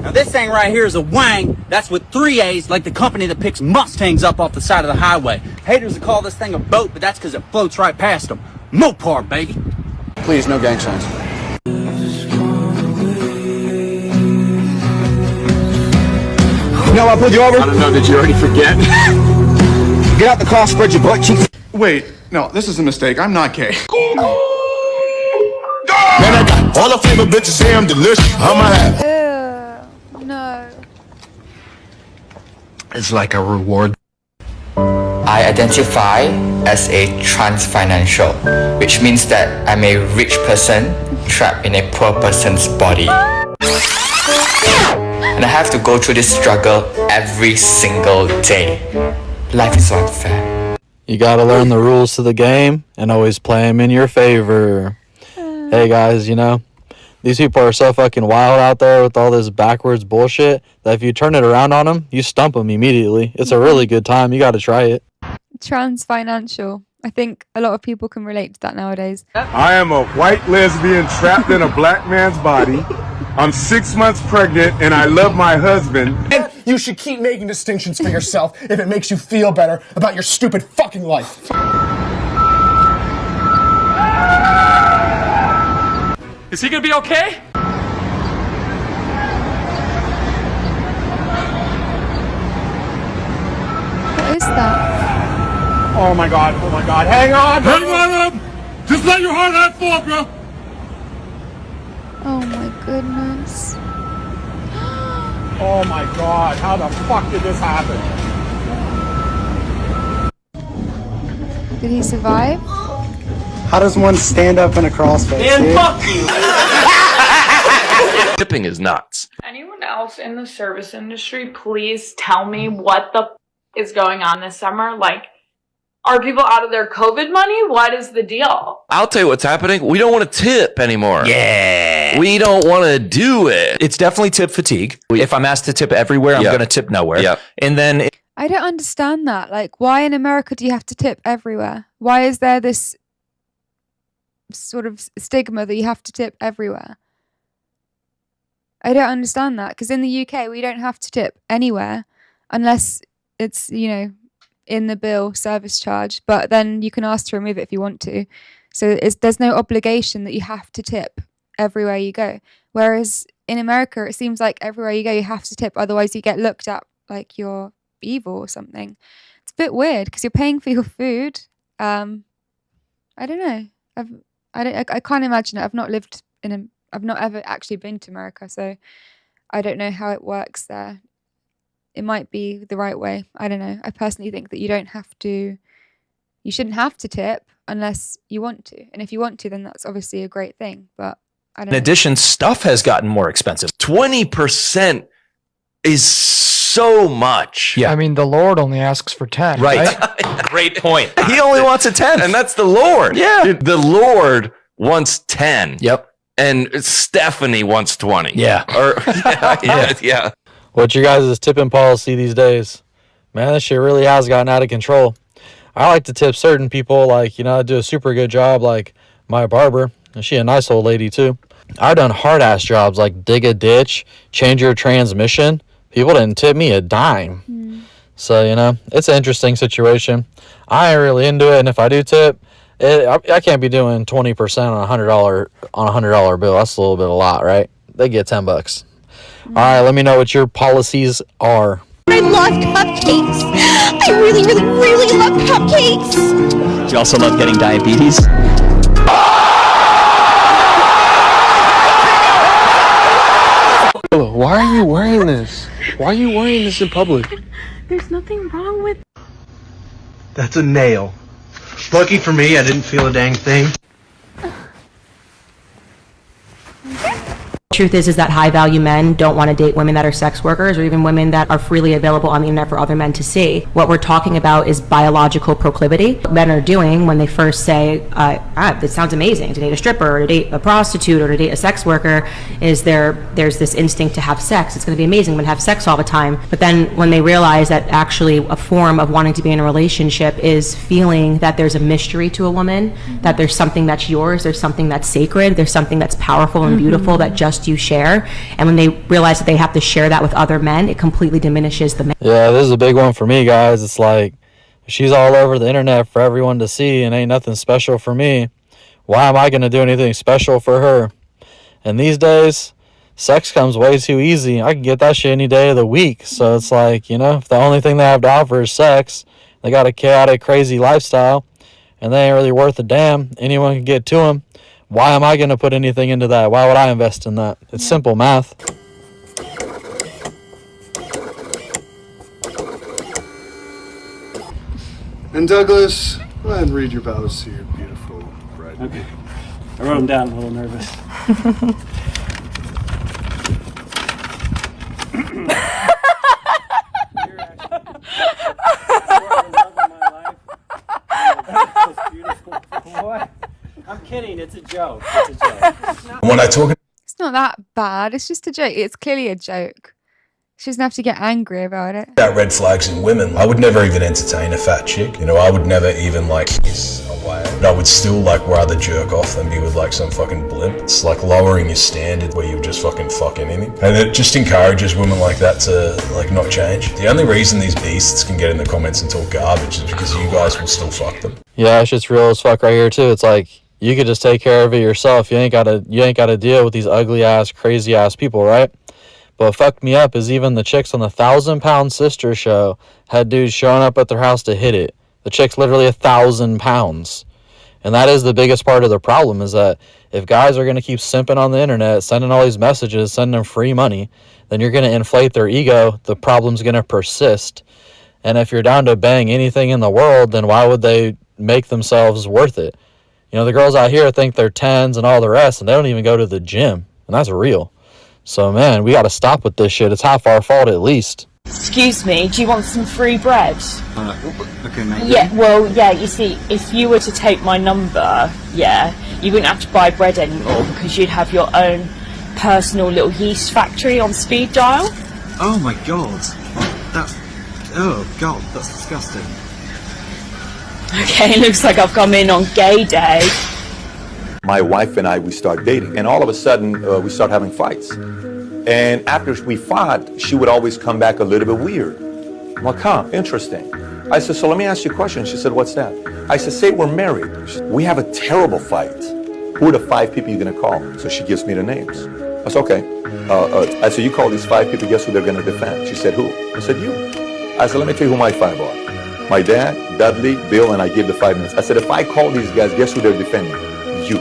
Now this thing right here is a Wang. That's with 3 A's, like the company that picks Mustangs up off the side of the highway. Haters will call this thing a boat, but that's because it floats right past them. Mopar, baby. Please, no gang signs. No, I pulled you over. I don't know, did you already forget? Get out the car, spread your butt cheeks. Wait, no, this is a mistake. I'm not gay. Man, I got all the flavor bitches say I'm delicious. I'ma have. No. It's like a reward. I identify as a trans-financial, which means that I'm a rich person trapped in a poor person's body. And I have to go through this struggle every single day. Life is so unfair. You gotta learn the rules to the game and always play them in your favor. Hey guys, you know, these people are so fucking wild out there with all this backwards bullshit that if you turn it around on them, you stump them immediately. It's a really good time. You gotta try it. Trans financial. I think a lot of people can relate to that nowadays. I am a white lesbian trapped in a black man's body. I'm 6 months pregnant and I love my husband. And you should keep making distinctions for yourself if it makes you feel better about your stupid fucking life. Is he gonna be okay? What is that? Oh my god, hang on! Hang on! Just let your heart out fall, bro! Oh my goodness. Oh my god, how the fuck did this happen? Did he survive? How does one stand up in a crossface? Man, fuck you! Tipping is nuts. Anyone else in the service industry, please tell me what the is going on this summer? Like, are people out of their COVID money? What is the deal? I'll tell you what's happening. We don't want to tip anymore. Yeah. We don't want to do it. It's definitely tip fatigue. If I'm asked to tip everywhere, I'm going to tip nowhere. Yeah. And then... I don't understand that. Like, why in America do you have to tip everywhere? Why is there this sort of stigma that you have to tip everywhere? I don't understand that, because in the UK, we don't have to tip anywhere unless it's, you know, in the bill service charge, but then you can ask to remove it if you want to. So there's no obligation that you have to tip everywhere you go. Whereas in America, it seems like everywhere you go, you have to tip. Otherwise, you get looked at like you're evil or something. It's a bit weird because you're paying for your food. I don't know. I can't imagine it. I've not ever actually been to America, so I don't know how it works there. It might be the right way. I don't know. I personally think that you shouldn't have to tip unless you want to. And if you want to, then that's obviously a great thing. But I don't know. In addition, stuff has gotten more expensive. 20% is so much. Yeah. I mean, the Lord only asks for 10. Right. Great point. He only wants a 10. And that's the Lord. Yeah. Dude, the Lord wants 10. Yep. And Stephanie wants 20. Yeah. Or yeah. What's your guys' tipping policy these days? Man, this shit really has gotten out of control. I like to tip certain people, like, I do a super good job, like my barber. And she a nice old lady, too. I've done hard-ass jobs, like dig a ditch, change your transmission. People didn't tip me a dime. So, it's an interesting situation. I ain't really into it, and if I do tip, I can't be doing 20% on $100 bill. That's a little bit a lot, right? They get $10. All right, let me know what your policies are. I love cupcakes. I really, really, really love cupcakes. Do you also love getting diabetes? Why are you wearing this? Why are you wearing this in public? There's nothing wrong with. That's a nail. Lucky for me, I didn't feel a dang thing. Truth is that high value men don't want to date women that are sex workers or even women that are freely available on the internet for other men to see. What we're talking about is biological proclivity. What men are doing when they first say, this sounds amazing, to date a stripper or to date a prostitute or to date a sex worker, is there's this instinct to have sex. It's going to be amazing when have sex all the time. But then when they realize that actually a form of wanting to be in a relationship is feeling that there's a mystery to a woman, that there's something that's yours, there's something that's sacred, there's something that's powerful and beautiful that just you share, and when they realize that they have to share that with other men, it completely diminishes the man. Yeah, this is a big one for me, guys. It's like, she's all over the internet for everyone to see and ain't nothing special for me. Why am I going to do anything special for her? And these days, sex comes way too easy. I can get that shit any day of the week. So it's like, if the only thing they have to offer is sex, they got a chaotic, crazy lifestyle, and they ain't really worth a damn. Anyone can get to them. Why am I going to put anything into that? Why would I invest in that? It's simple math. And Douglas, go ahead and read your vows to your beautiful bride. Okay. I wrote them down, a little nervous. I'm kidding, it's a joke. When I talk, It's not that bad. It's just a joke. It's clearly a joke. She doesn't have to get angry about it. about red flags in women, I would never even entertain a fat chick. I would never even kiss a whale. And I would still rather jerk off than be with some fucking blimp. It's lowering your standard where you just fuck anything. And it just encourages women like that to not change. The only reason these beasts can get in the comments and talk garbage is because you guys will still fuck them. Yeah, that shit's real as fuck right here too. It's like, you could just take care of it yourself. You ain't gotta deal with these ugly ass, crazy ass people, right? But what fucked me up is even the chicks on the 1,000-pound sister show had dudes showing up at their house to hit it. The chick's literally 1,000 pounds. And that is the biggest part of the problem, is that if guys are going to keep simping on the internet, sending all these messages, sending them free money, then you're going to inflate their ego. The problem's going to persist. And if you're down to bang anything in the world, then why would they make themselves worth it? The girls out here think they're 10s and all the rest, and they don't even go to the gym. And that's real. So, man, we got to stop with this shit. It's half our fault at least. Excuse me, do you want some free bread? Okay, mate. Yeah, you see, if you were to take my number, you wouldn't have to buy bread anymore because you'd have your own personal little yeast factory on speed dial. Oh my god. That's disgusting. Okay, looks like I've come in on gay day. My wife and I, we start dating, and all of a sudden we start having fights. And after we fought, she would always come back a little bit weird. I'm like, huh, interesting. I said, so let me ask you a question. She said, what's that? I said, say we're married. She said, we have a terrible fight. Who are the 5 people you're going to call? So she gives me the names. I said, okay. I said, you call these 5 people, guess who they're going to defend? She said, who? I said, you. I said, let me tell you who my 5 are. My dad, Dudley, Bill, and I gave the 5 minutes. I said, if I call these guys, guess who they're defending? You.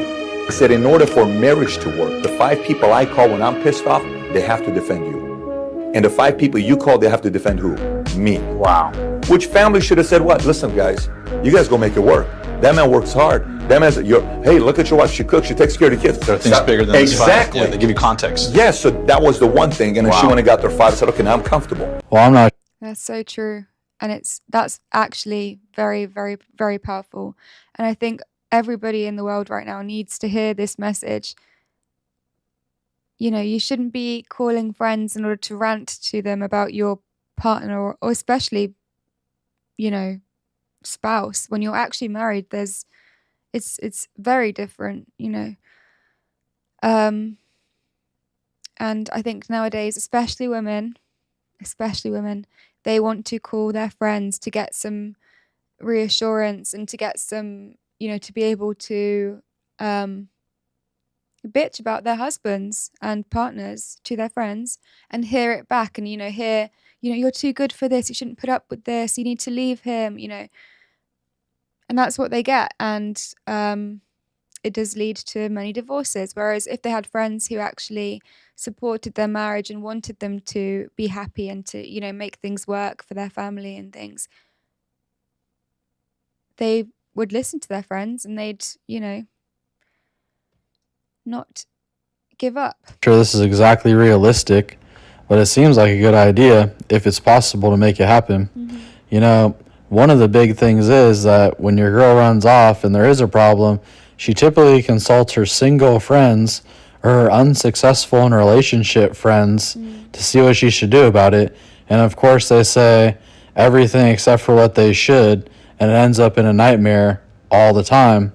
I said, in order for marriage to work, the 5 people I call when I'm pissed off, they have to defend you. And the 5 people you call, they have to defend who? Me. Wow. Which family should have said what? Listen, guys, you guys go make it work. That man works hard. That man's, hey, look at your wife. She cooks. She takes care of the kids. There are things bigger than this fight. Exactly. Yeah, they give you context. Yes, so that was the one thing. And then she went and got their 5 and said, okay, now I'm comfortable. Well, I'm not. That's so true. And that's actually very, very, very powerful. And I think everybody in the world right now needs to hear this message. You know, you shouldn't be calling friends in order to rant to them about your partner or especially, you know, spouse. When you're actually married, it's very different, you know. And I think nowadays, especially women, they want to call their friends to get some reassurance and to get some, you know, to be able to bitch about their husbands and partners to their friends and hear it back and, you know, hear, you know, you're too good for this, you shouldn't put up with this, you need to leave him, you know. And that's what they get. And it does lead to many divorces. Whereas if they had friends who actually supported their marriage and wanted them to be happy and to, you know, make things work for their family and things, they would listen to their friends and they'd, you know, not give up. Sure, this is exactly realistic, but it seems like a good idea if it's possible to make it happen. Mm-hmm. You know, one of the big things is that when your girl runs off and there is a problem, she typically consults her single friends or her unsuccessful in relationship friends to see what she should do about it. And of course, they say everything except for what they should, and it ends up in a nightmare all the time.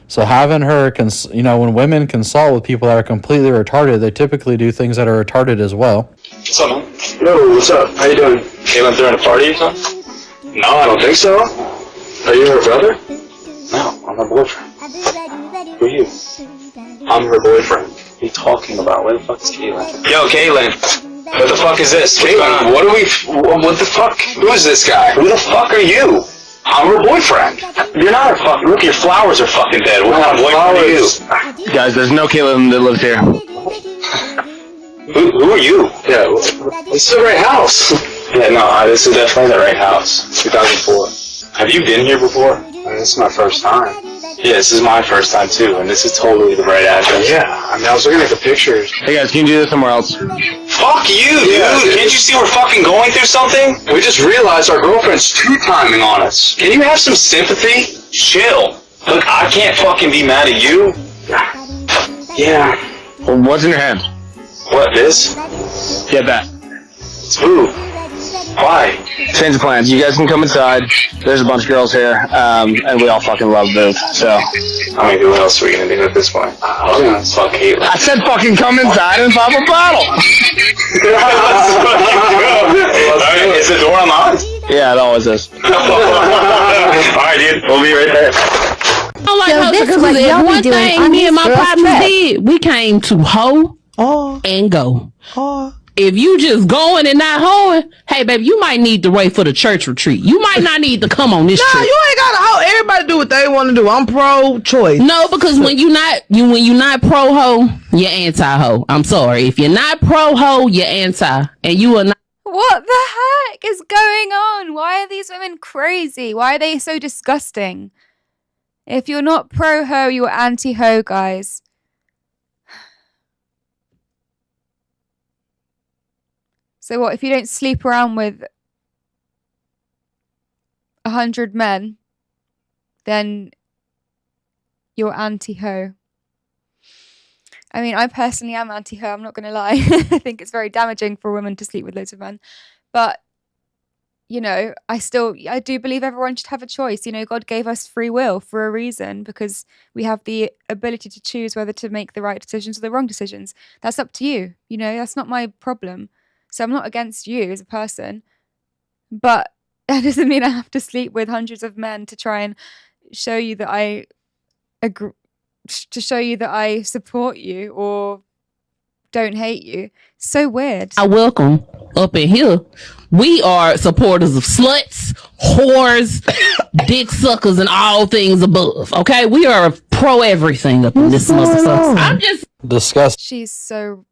So having her, you know, when women consult with people that are completely retarded, they typically do things that are retarded as well. What's up, man? Yo, what's up? How you doing? Caitlin throwing a party or something? No, I don't think so. Are you her brother? No, I'm her boyfriend. Who are you? I'm her boyfriend. What are you talking about? Where the fuck is Caitlin? Yo, Caitlin. What the fuck is this? Caitlin, what the fuck? Who is this guy? Who the fuck are you? I'm her boyfriend. You're not her fucking. Look, your flowers are fucking dead. What kind of boyfriend are you? Guys, there's no Caitlin that lives here. Who are you? Yeah, this is the right house. Yeah, no, this is definitely the right house. 2004. Have you been here before? This is my first time. Yeah, this is my first time too, and this is totally the right address. Yeah, I mean, I was looking at the pictures. Hey guys, can you do this somewhere else? Fuck you, dude! Yeah, can't you see we're fucking going through something? We just realized our girlfriend's two-timing on us. Can you have some sympathy? Chill. Look, I can't fucking be mad at you. Yeah. Well, what's in your hand? What, this? Get that. It's who? Why? Change the plans. You guys can come inside. There's a bunch of girls here, and we all fucking love Viv, so. I mean, who else are we gonna do at this point? I was gonna fuck Caitlin. I said fucking come inside and pop a bottle! Alright, is the door unlocked? Yeah, it always is. Alright, dude. We'll be right there. I don't like hosting because there's one thing me and my partner did. We came to hoe and go. If you just going and not hoeing, hey baby, you might need to wait for the church retreat. You might not need to come on this trip. No, you ain't gotta hoe. Everybody do what they want to do. I'm pro-choice. No, because when you're not pro-hoe, you're anti-hoe. I'm sorry. If you're not pro-hoe, you're anti. And you are not. What the heck is going on? Why are these women crazy? Why are they so disgusting? If you're not pro-hoe, you're anti-hoe, guys. So what, if you don't sleep around with 100 men, then you're anti-hoe? I mean, I personally am anti-hoe, I'm not going to lie. I think it's very damaging for a woman to sleep with loads of men. But, you know, I do believe everyone should have a choice. You know, God gave us free will for a reason, because we have the ability to choose whether to make the right decisions or the wrong decisions. That's up to you. You know, that's not my problem. So I'm not against you as a person, but that doesn't mean I have to sleep with hundreds of men to try and show you that I agree, to show you that I support you or don't hate you. So weird. I welcome up in here. We are supporters of sluts, whores, dick suckers, and all things above. Okay, we are pro everything up in this motherfucker. I'm just disgusting. She's so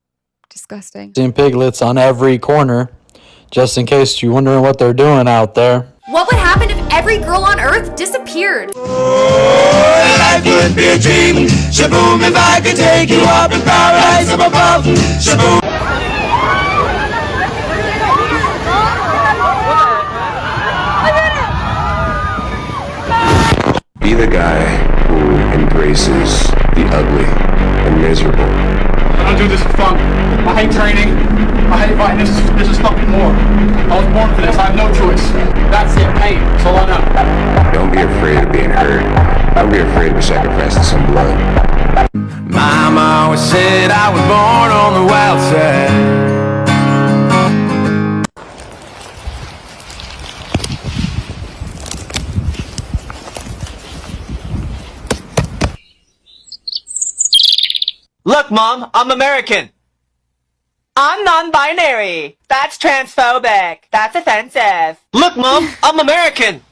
disgusting. Piglets on every corner, just in case you're wondering what they're doing out there. What would happen if every girl on Earth disappeared? Life could be a dream. Shaboom, if I could take you up in paradise up above. Shaboom. Be the guy who embraces the ugly and miserable. I don't do this for fun. I hate training. I hate fighting. This is fucking war. I was born for this. I have no choice. That's it. Pain. That's all I know. Don't be afraid of being hurt. Don't be afraid of sacrificing some blood. Mama always said I was born on the wild side. Look, Mom, I'm American. I'm non-binary. That's transphobic. That's offensive. Look, Mom, I'm American.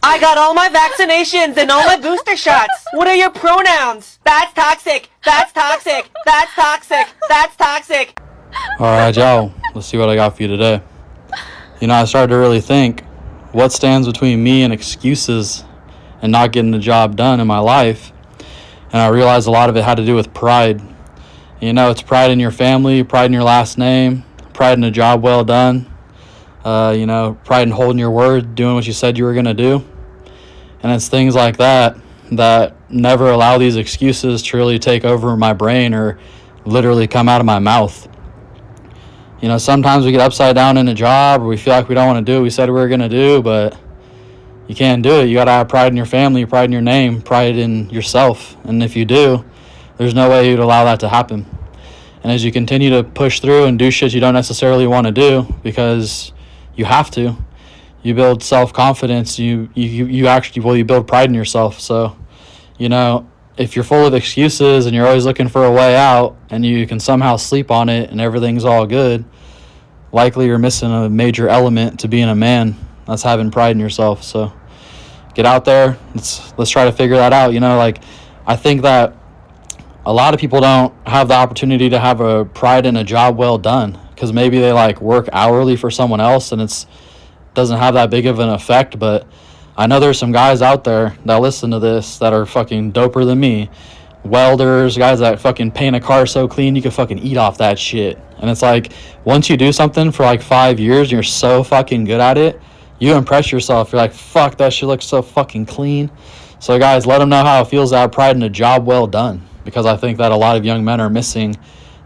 I got all my vaccinations and all my booster shots. What are your pronouns? That's toxic. That's toxic. That's toxic. That's toxic. Alright, y'all, let's see what I got for you today. You know, I started to really think, what stands between me and excuses and not getting the job done in my life? And I realized a lot of it had to do with pride. You know, it's pride in your family, pride in your last name, pride in a job well done, you know, pride in holding your word, doing what you said you were going to do. And it's things like that that never allow these excuses to really take over my brain or literally come out of my mouth. You know, sometimes we get upside down in a job or we feel like we don't want to do what we said we were going to do, but you can't do it. You got to have pride in your family, pride in your name, pride in yourself. And if you do, there's no way you'd allow that to happen. And as you continue to push through and do shit you don't necessarily want to do because you have to, you build self-confidence. You build pride in yourself. So, you know, if you're full of excuses and you're always looking for a way out and you can somehow sleep on it and everything's all good, likely you're missing a major element to being a man. That's having pride in yourself. So get out there. Let's try to figure that out. You know, like, I think that a lot of people don't have the opportunity to have a pride in a job well done because maybe they like work hourly for someone else and it's doesn't have that big of an effect. But I know there's some guys out there that listen to this that are fucking doper than me. Welders, guys that fucking paint a car so clean you can fucking eat off that shit. And it's like, once you do something for like 5 years and you're so fucking good at it, you impress yourself. You're like, fuck, that shit looks so fucking clean. So guys, let them know how it feels to have pride in a job well done. Because I think that a lot of young men are missing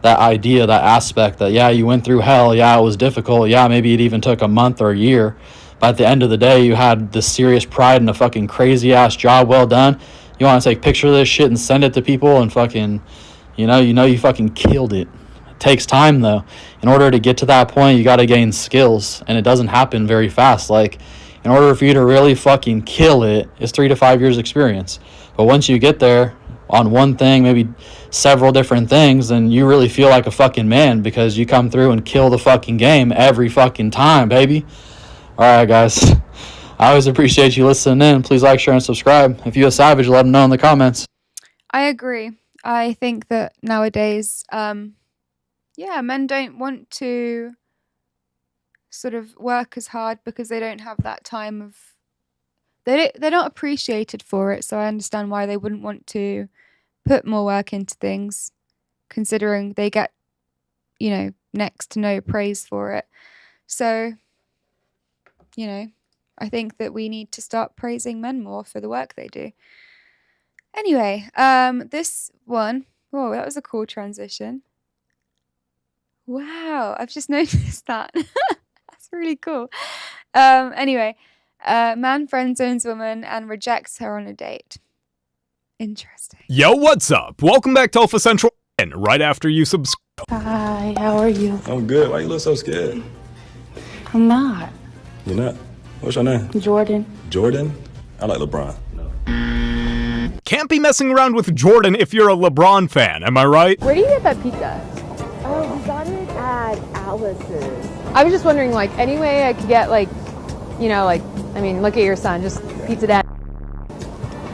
that idea, that aspect that, yeah, you went through hell. Yeah, it was difficult. Yeah, maybe it even took a month or a year. But at the end of the day, you had this serious pride in a fucking crazy ass job well done. You want to take a picture of this shit and send it to people and fucking, you know you fucking killed it. It takes time though. In order to get to that point, you got to gain skills, and it doesn't happen very fast. Like, in order for you to really fucking kill it, it's 3 to 5 years experience. But once you get there on one thing, maybe several different things, then you really feel like a fucking man because you come through and kill the fucking game every fucking time, baby. All right, guys. I always appreciate you listening in. Please like, share, and subscribe. If you're a savage, let them know in the comments. I agree. I think that nowadays, men don't want to sort of work as hard because they don't have that time of... They're not appreciated for it, so I understand why they wouldn't want to put more work into things, considering they get, you know, next to no praise for it. So, you know, I think that we need to start praising men more for the work they do. Anyway, this one, oh, that was a cool transition. Wow, I've just noticed that. That's really cool. Anyway, man friend zones woman and rejects her on a date. Interesting. Yo, what's up? Welcome back to Alpha Central. And right after you subscribe. Hi, how are you? I'm good. Why you look so scared? I'm not. You're not? What's your name? Jordan. Jordan? I like LeBron. Can't be messing around with Jordan if you're a LeBron fan, am I right? Where do you get that pizza? Oh, we got it at Alice's. I was just wondering, like, any way I could get, like, you know, like, I mean, look at your son, just pizza dad.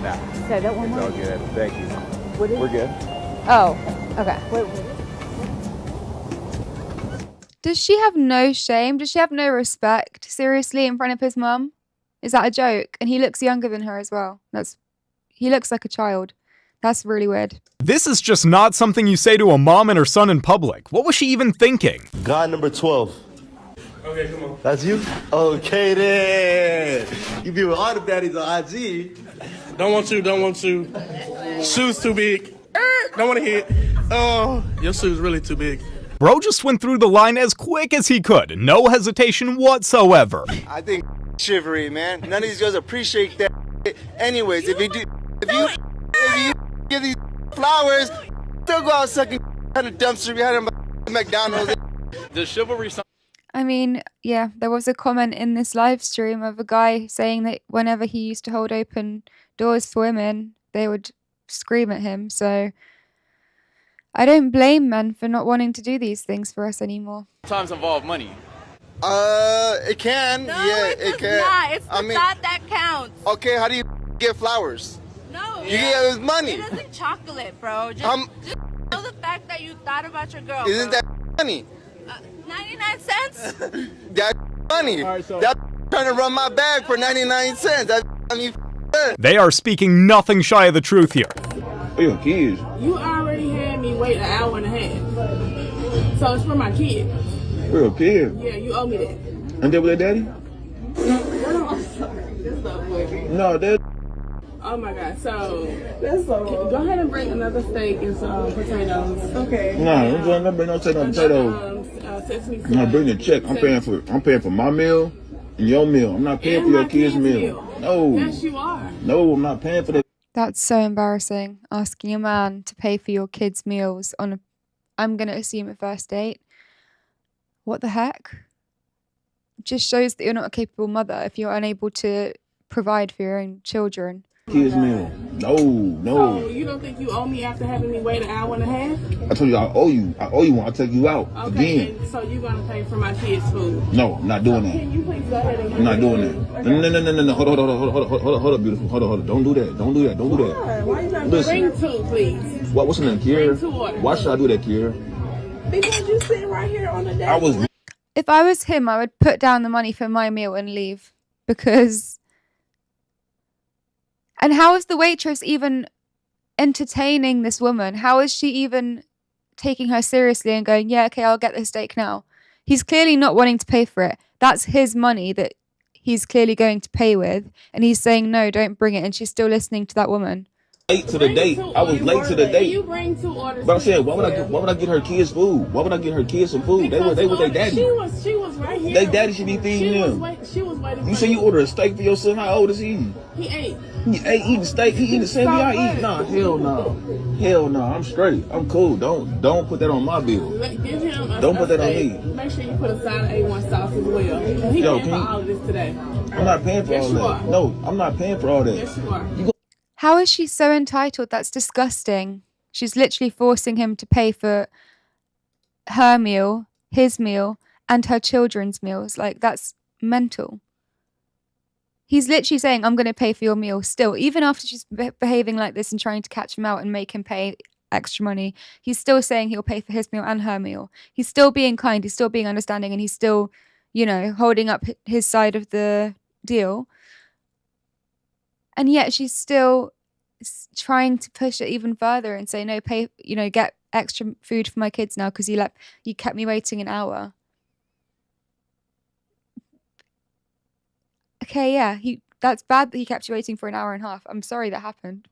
Nah. Say that one It's more. all good. Thank you. We're good. Oh, okay. Does she have no shame? Does she have no respect? Seriously, in front of his mum? Is that a joke? And he looks younger than her as well. He looks like a child. That's really weird. This is just not something you say to a mom and her son in public. What was she even thinking? Guy number 12. Okay, come on. That's you? Okay then. You be with all the baddies on IG. Don't want to. Shoes too big. Don't want to hit. Oh, your shoes really too big. Bro just went through the line as quick as he could. No hesitation whatsoever. I think shivery, man. None of these girls appreciate that. Anyways, if you give these flowers, they'll go out sucking on a dumpster behind a McDonald's. The chivalry. I mean, yeah, there was a comment in this live stream of a guy saying that whenever he used to hold open doors for women, they would scream at him. So I don't blame men for not wanting to do these things for us anymore. Sometimes involve money. It can. No, yeah, it can. Not. It's the thought that counts. Okay, how do you get flowers? No. You get money. It isn't chocolate, bro. Just know the fact that you thought about your girl. Isn't that money? 99 cents? That's money. Right, so that's trying to run my bag for 99 cents. That's They are speaking nothing shy of the truth here. Your kids. You already had me wait an hour and a half. So it's for my kids. For your kids? Yeah, you owe me that. And they with their daddy? No, they. Oh my god, so go ahead and bring another steak and some potatoes. Okay. No, I'm going to bring no potatoes. No, bring the check. I'm paying for my meal and your meal. I'm not paying for your kids' meal. No. Yes, you are. No, I'm not paying for that. That's so embarrassing, asking a man to pay for your kids' meals on a, I'm going to assume, a first date. What the heck? Just shows that you're not a capable mother if you're unable to provide for your own children. Kids' meal. No. So you don't think you owe me after having me wait an hour and a half? I told you I owe you. I owe you when I take you out Okay, again. so you're gonna pay for my kids' food? No, I'm not doing that. Can you please go ahead and I'm not doing that. No. Hold up, beautiful. Hold up. Don't do that. Why you not bring two, please? What's in there, Kiera? Bring 2 orders. Why should I do that, Kiera? Because you sitting right here on the desk. If I was him, I would put down the money for my meal and leave. Because... And how is the waitress even entertaining this woman? How is she even taking her seriously and going, yeah, okay, I'll get the steak now? He's clearly not wanting to pay for it. That's his money that he's clearly going to pay with. And he's saying, no, don't bring it. And she's still listening to that woman. Late to the date. I was late to the date. You bring 2 orders. But I'm saying, why would I get her kids food? Why would I get her kids some food? They with their daddy. She was right here. They daddy should be feeding them. She was waiting. You say you order a steak for your son? How old is he? He ate. He ain't eating steak. He eating the same thing I eat. Nah, hell no. I'm straight. I'm cool. Don't put that on my bill. Give him Don't put that on steak. me. Make sure you put a side of A1 sauce as well. He paying for all of this today. I'm not paying for all that. No, I'm not paying for all that. Yes, you are. How is she so entitled? That's disgusting. She's literally forcing him to pay for her meal, his meal, and her children's meals. Like, that's mental. He's literally saying, I'm going to pay for your meal still. Even after she's behaving like this and trying to catch him out and make him pay extra money, he's still saying he'll pay for his meal and her meal. He's still being kind. He's still being understanding. And he's still, holding up his side of the deal. And yet she's still trying to push it even further and say, no, pay, get extra food for my kids now because you kept me waiting an hour. Okay, yeah, that's bad that he kept you waiting for an hour and a half. I'm sorry that happened.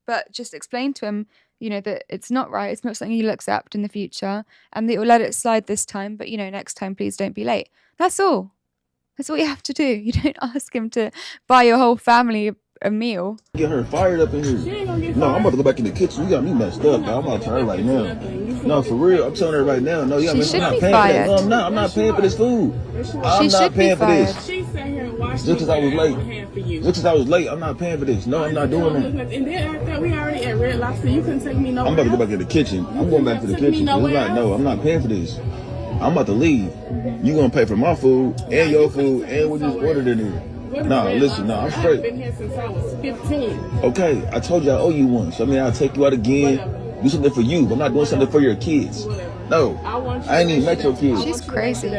But just explain to him, that it's not right. It's not something you'll accept in the future and that you'll let it slide this time. But, next time, please don't be late. That's all. That's all you have to do. You don't ask him to buy your whole family a meal. Get her fired up in here. No, I'm about to go back in the kitchen. You got me messed up. I'm about to turn right now. No, for real. I'm telling her right now. No, yeah, She I'm should not be paying for that. fired. No, I'm not. I'm not paying for this food. I'm She not should be paying for this. fired. She sat here and watched Just because I was late. you. Just because I was late, I'm not paying for this. No, I'm not doing that. And then after we already at Red Lobster, you couldn't take me nowhere. I'm about to go back in the kitchen. I'm going back to the kitchen. No, I'm not paying for this. I'm about to leave. You gonna pay for my food and your food and what you just ordered in here. Nah, listen, nah, I'm straight. I've been here since I was 15. Okay, I told you I owe you one. So I mean, I'll take you out again. Do something for you, but I'm not doing something for your kids. No, I ain't even met your kids. She's crazy.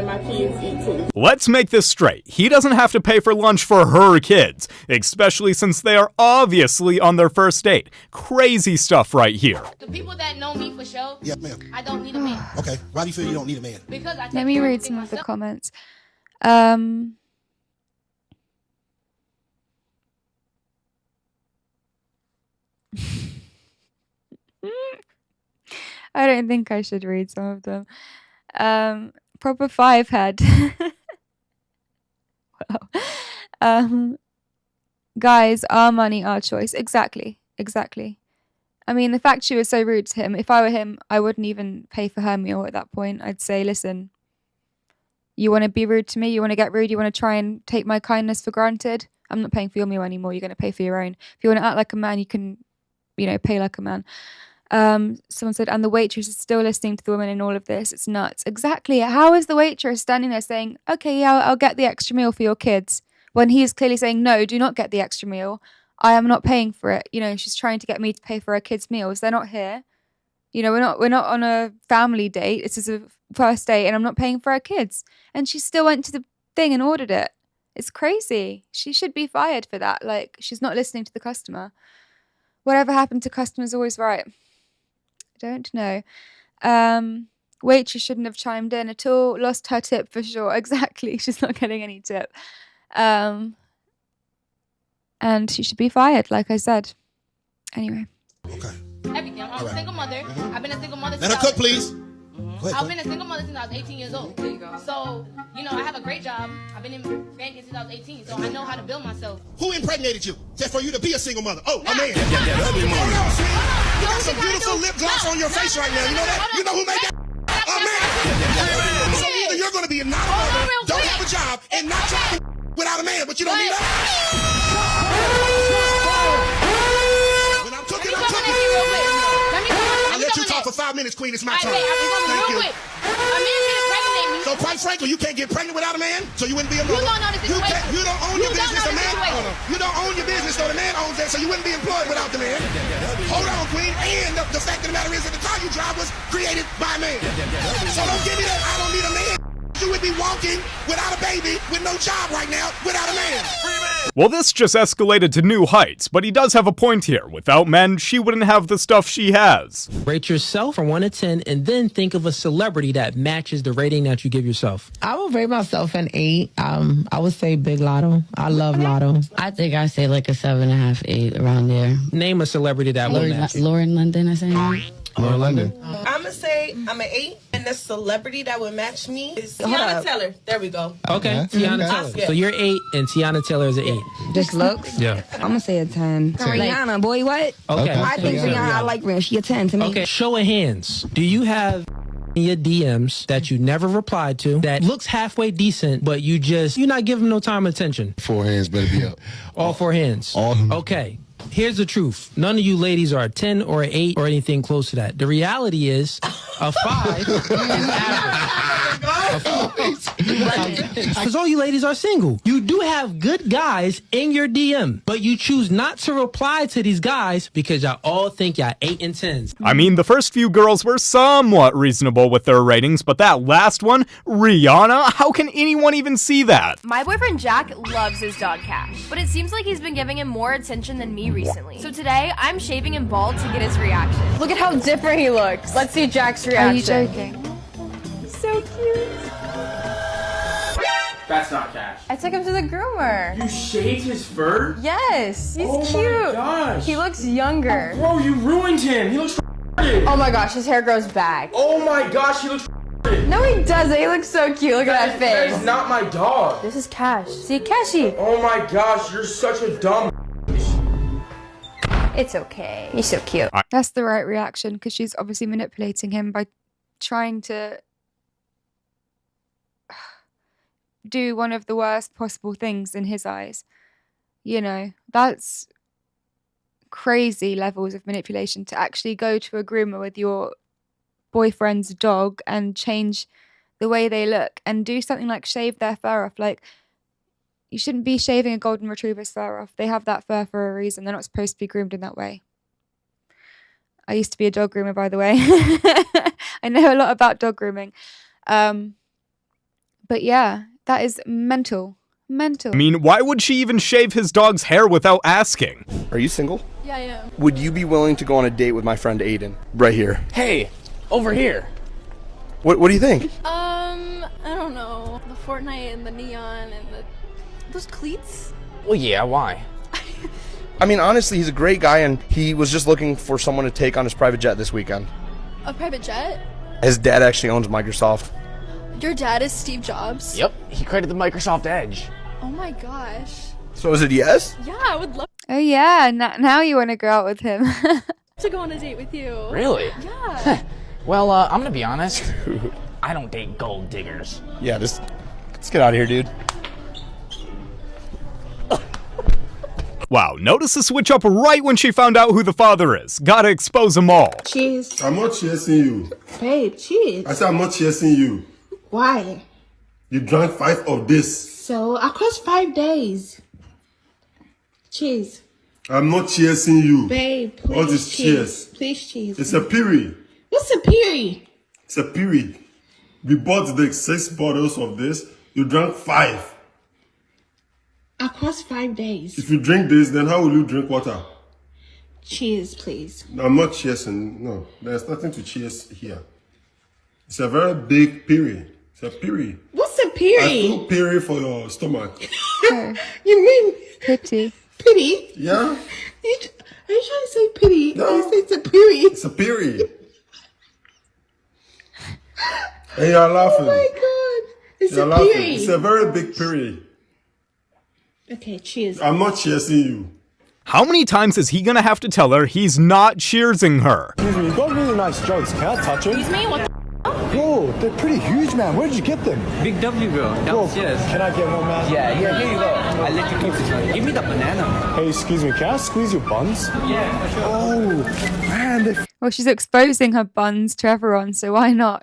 Let's make this straight. He doesn't have to pay for lunch for her kids, especially since they are obviously on their first date. Crazy stuff right here. The people that know me for sure, yeah, ma'am. I don't need a man. Okay, why do you feel you don't need a man? Because I Let me read some of the comments. I don't think I should read some of them. Proper five head. Wow. Guys, our money, our choice. Exactly. I mean, the fact she was so rude to him, if I were him, I wouldn't even pay for her meal at that point. I'd say, listen, you want to be rude to me? You want to get rude? You want to try and take my kindness for granted? I'm not paying for your meal anymore. You're going to pay for your own. If you want to act like a man, you can, pay like a man. Someone said, and the waitress is still listening to the woman in all of this. It's nuts. Exactly. How is the waitress standing there saying, okay, yeah, I'll get the extra meal for your kids, when he is clearly saying, no, do not get the extra meal. I am not paying for it. She's trying to get me to pay for her kids' meals. They're not here. We're not on a family date. This is a first date, and I'm not paying for her kids. And she still went to the thing and ordered it. It's crazy. She should be fired for that. Like, she's not listening to the customer. Whatever happened to customers always right? Don't know. Waitress shouldn't have chimed in at all. Lost her tip for sure. Exactly. She's not getting any tip. And she should be fired, like I said. Anyway. Okay. Everything. I'm a single mother. I've been a single mother. Let her cook, please. I've been a single mother since I was 18 years old. There you go. So, I have a great job. I've been in banking since I was 18, so I know how to build myself. Who impregnated you? Just for you to be a single mother? Oh, a man. Ugly mother. You got some beautiful lip gloss on your face right now. You know that? You know who made that? A man. So either you're going to be not a mother, don't have a job, and not try without a man, but you don't need that. When I'm cooking, I'm cooking. I'll let you talk for 5 minutes, Queen. It's my turn. Thank you. A man can impregnate me. So quite frankly, you can't get pregnant without a man, so you wouldn't be a mother. You don't know the situation. You don't own your business, the man. You don't own your business, so the man owns that, so you wouldn't be employed without the man. Hold on, Queen. And the fact of the matter is that the car you drive was created by a man. So don't give me that I don't need a man. You would be walking without a baby with no job right now without a man. Well, this just escalated to new heights, but he does have a point here. Without men, she wouldn't have the stuff she has. Rate yourself from 1 to 10, and then think of a celebrity that matches the rating that you give yourself. I would rate myself an 8. I would say Big Lotto. I love Lotto. I think I say like a 7.5, 8, around there. Name a celebrity that would match. Lauren London, I say. Lauren London. I'm gonna say I'm an 8, and the celebrity that would match me is Tiana Taylor. There we go. Okay, Tiana Taylor. So you're 8, and Tiana Taylor is an 8. Just looks? Yeah. I'm gonna say a 10. Rihanna, boy, what? Okay. I think Rihanna, I like Rihanna. She a 10 to me. Okay, show of hands. Do you have in your DMs that you never replied to that looks halfway decent, but you're not giving no time and attention? 4 hands better be up. All 4 hands? Okay. Here's the truth. None of you ladies are a 10 or an 8 or anything close to that. The reality is a 5 is average. Because all you ladies are single. You do have good guys in your DM, but you choose not to reply to these guys because y'all all think y'all 8 and 10s. I mean, the first few girls were somewhat reasonable with their ratings, but that last one, Rihanna, how can anyone even see that? My boyfriend Jack loves his dog Cash, but it seems like he's been giving him more attention than me recently. So today, I'm shaving him bald to get his reaction. Look at how different he looks. Let's see Jack's reaction. Are you joking? So cute. That's not Cash. I took him to the groomer. You shaved his fur? Yes, he's Oh cute. my gosh. He looks younger. Bro, you ruined him. He looks Oh my gosh, his hair grows back. Oh my gosh, he looks No, he doesn't. He looks so cute. Look at that face. That is not my dog. This is Cash. See, Cashy. Oh my gosh, you're such a dumb. It's okay. You're so cute. That's the right reaction, because she's obviously manipulating him by trying to do one of the worst possible things in his eyes. You know, that's crazy levels of manipulation, to actually go to a groomer with your boyfriend's dog and change the way they look and do something like shave their fur off. Like, you shouldn't be shaving a golden retriever's fur off. They have that fur for a reason. They're not supposed to be groomed in that way. I used to be a dog groomer, by the way. I know a lot about dog grooming. But yeah, that is mental. Mental. I mean, why would she even shave his dog's hair without asking? Are you single? Yeah, I am. Would you be willing to go on a date with my friend Aiden? Right here. Hey, over here. What do you think? I don't know. The Fortnite and the neon and those cleats. Well, yeah, why? I mean, honestly, he's a great guy, and he was just looking for someone to take on his private jet this weekend. A private jet? His dad actually owns Microsoft. Your dad is Steve Jobs? Yep, he created the Microsoft Edge. Oh my gosh. So is it yes? Yeah, I would love Oh yeah, now you want to go out with him. to go on a date with you. Really? Yeah. Well, I'm gonna be honest. I don't date gold diggers. Yeah, let's get out of here, dude. Wow, notice the switch up right when she found out who the father is. Gotta expose them all. Cheers. I'm not chasing you. Babe, cheers. I said I'm not chasing you. Why? You drank 5 of this. So, across 5 days. Cheers. I'm not chasing you. Babe, please. What is cheers? Please cheers. It's a period. What's a period? It's a period. We bought the 6 bottles of this. You drank 5. Across 5 days. If you drink this, then how will you drink water? Cheers, please. I'm not cheersing. No, there's nothing to cheers here. It's a very big period. It's a period. What's a period? I feel period for your stomach. You mean pity? Pity? Yeah. Are you trying to say pity? No. You say it's a period. It's a period. And you're laughing. Oh my god. It's You're a laughing. period. It's a very big period. Okay, cheers. I'm not cheersing you. How many times is he gonna have to tell her he's not cheersing her? Excuse me, you've got really nice jokes. Can I touch them? Excuse me? What the Whoa, they're pretty huge, man. Where did you get them? Big W, bro. Downstairs. Can I get one, man? Yeah, here you go. I'll let you keep this one. Give me the banana. Hey, excuse me, can I squeeze your buns? Yeah, for sure. Oh, man, they're Well, she's exposing her buns to everyone, so why not?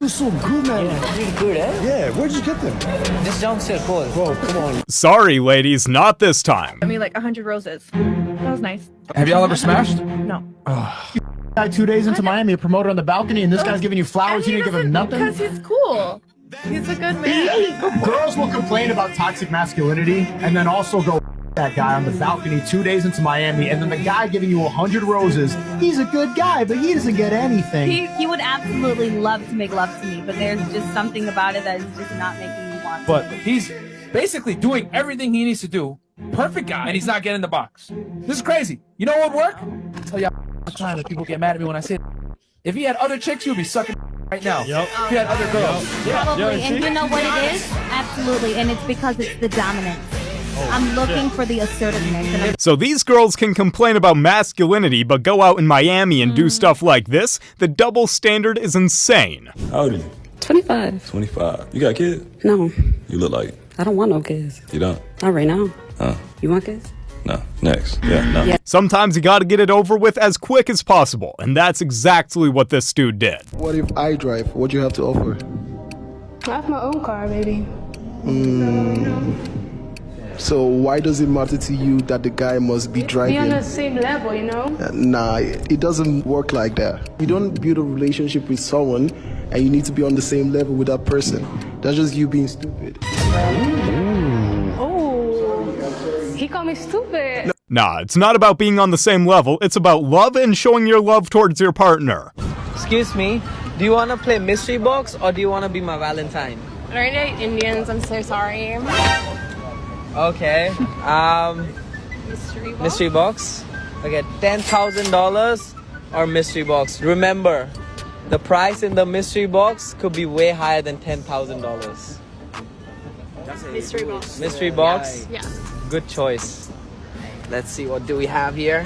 so good, man. Yeah, really good, eh? Yeah, where'd you get them? Just downstairs, boy. Whoa, come on. Sorry, ladies, not this time. I mean, like 100 roses. That was nice. Have y'all ever smashed? No. Guy 2 days into Miami, a promoter on the balcony, and this guy's giving you flowers. You didn't give him nothing. Because he's cool. He's a good man. Girls will complain about toxic masculinity and then also go that guy on the balcony 2 days into Miami, and then the guy giving you 100 roses. He's a good guy, but he doesn't get anything. He would absolutely love to make love to me, but there's just something about it that is just not making me want to. But he's basically doing everything he needs to do. Perfect guy, and he's not getting the box. This is crazy. You know what would work? I tell you all the time that people get mad at me when I say it. If he had other chicks, he would be sucking right now. Yep. If he had other girls. Probably, and you know what it is? Absolutely, and it's because it's the dominance. I'm looking for the assertiveness. And So these girls can complain about masculinity, but go out in Miami and do stuff like this? The double standard is insane. How old are you? 25. 25. You got kids? No, You look like it. I don't want no kids. You don't? Not right now. Huh? You want kids? No. Next. Yeah, no. Yeah. Sometimes you gotta get it over with as quick as possible, and that's exactly what this dude did. What if I drive? What do you have to offer? I have my own car, baby. So why does it matter to you that the guy must be Be on driving? the same level, you know? Nah, it doesn't work like that. You don't build a relationship with someone and you need to be on the same level with that person. That's just you being stupid. Oh, he called me stupid. Nah, it's not about being on the same level, it's about love and showing your love towards your partner. Excuse me, do you want to play mystery box or do you want to be my Valentine? Are they Indians? I'm so sorry. Okay, mystery box. Okay, $10,000 or mystery box. Remember, the price in the mystery box could be way higher than $10,000. Mystery box. Mystery box? Yeah. Good choice. Let's see, what do we have here?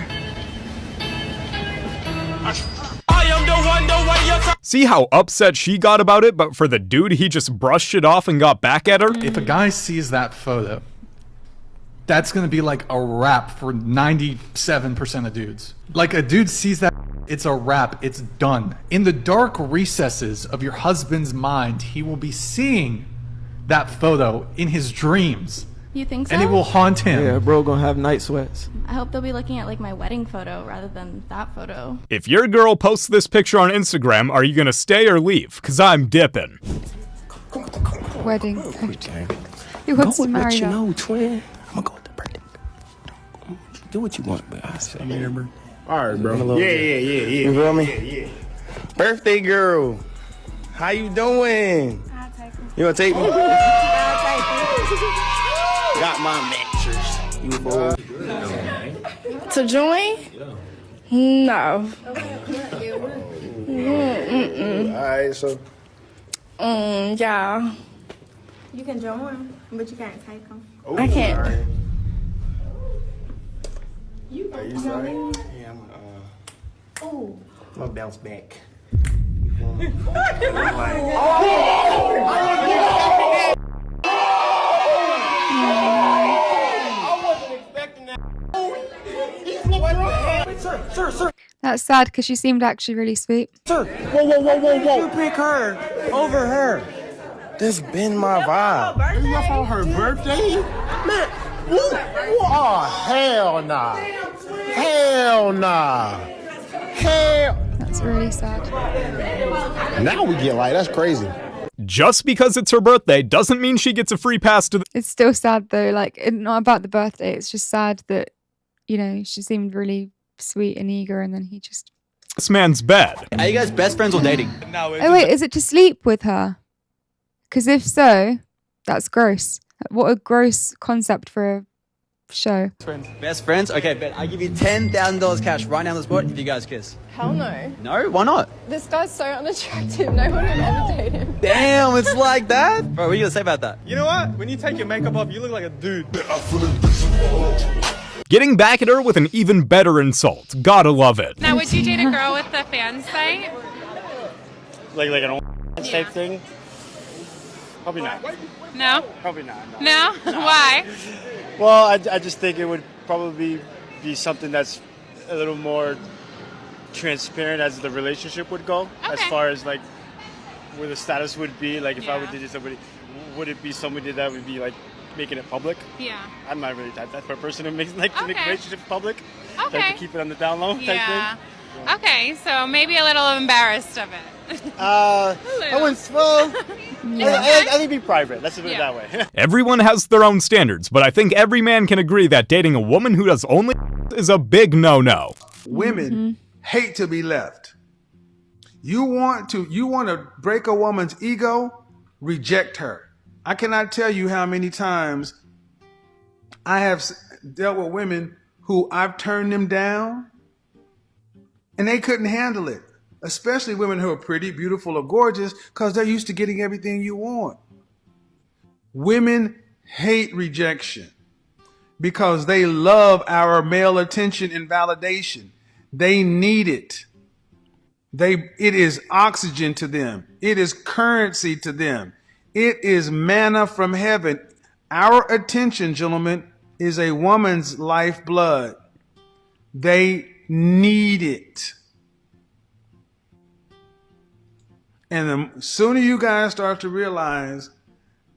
See how upset she got about it, but for the dude, he just brushed it off and got back at her? If a guy sees that photo, that's gonna be like a wrap for 97% of dudes. Like a dude sees that, it's a wrap, it's done. In the dark recesses of your husband's mind, he will be seeing that photo in his dreams. You think so? And it will haunt him. Yeah, bro gonna have night sweats. I hope they'll be looking at like my wedding photo rather than that photo. If your girl posts this picture on Instagram, are you gonna stay or leave? Cause I'm dipping. Wedding photo. Who wants to marry her? No, twin. I'm gonna go with the birthday. Do what you want, but I say. All right, bro. Yeah. You feel me? Yeah. Birthday girl. How you doing? You gonna take me? Got my mattress. You boy. To join? No. Alright, so. Yeah. You can join, but you can't take them. I can't. Right. Are you sorry? Yeah, I'm gonna bounce back. Sir. That's sad because she seemed actually really sweet. Sir, whoa. You pick her over her. This been my vibe. You up on her birthday? Man, oh, hell nah. Hell nah. Hell. That's really sad. Now we get like, that's crazy. Just because it's her birthday doesn't mean she gets a free pass to the— It's still sad though, like not about the birthday. It's just sad that, you know, she seemed really sweet and eager and then he just... this man's bed. Are you guys best friends or dating? Oh wait, is it to sleep with her? Because if so, that's gross. What a gross concept for a show. Best friends? Okay, bet. I give you $10,000 cash right now on the spot if you guys kiss. Hell no. No? Why not? This guy's so unattractive. No one would ever date him. Damn, it's like that? Bro, what are you gonna say about that? You know what? When you take your makeup off, you look like a dude. Getting back at her with an even better insult. Gotta love it. Now, would you date a girl with the fan site? Like an type thing? Probably not. No? Probably not. No? Why? Well, I just think it would probably be something that's a little more transparent as the relationship would go. Okay. As far as like where the status would be. Like if I would date somebody, would it be somebody that would be like making it public? Yeah. I'm not really that type of person who makes to make relationships public. Okay. Like to keep it on the down low type thing. Yeah. Okay, so maybe a little embarrassed of it. I wouldn't. Well, I think be private. Let's put it that way. Everyone has their own standards, but I think every man can agree that dating a woman who does only is a big no-no. Women hate to be left. You want to break a woman's ego, reject her. I cannot tell you how many times I have dealt with women who I've turned them down and they couldn't handle it. Especially women who are pretty, beautiful, or gorgeous, because they're used to getting everything you want. Women hate rejection because they love our male attention and validation. They need it. It is oxygen to them. It is currency to them. It is manna from heaven. Our attention, gentlemen, is a woman's lifeblood. They need it. And the sooner you guys start to realize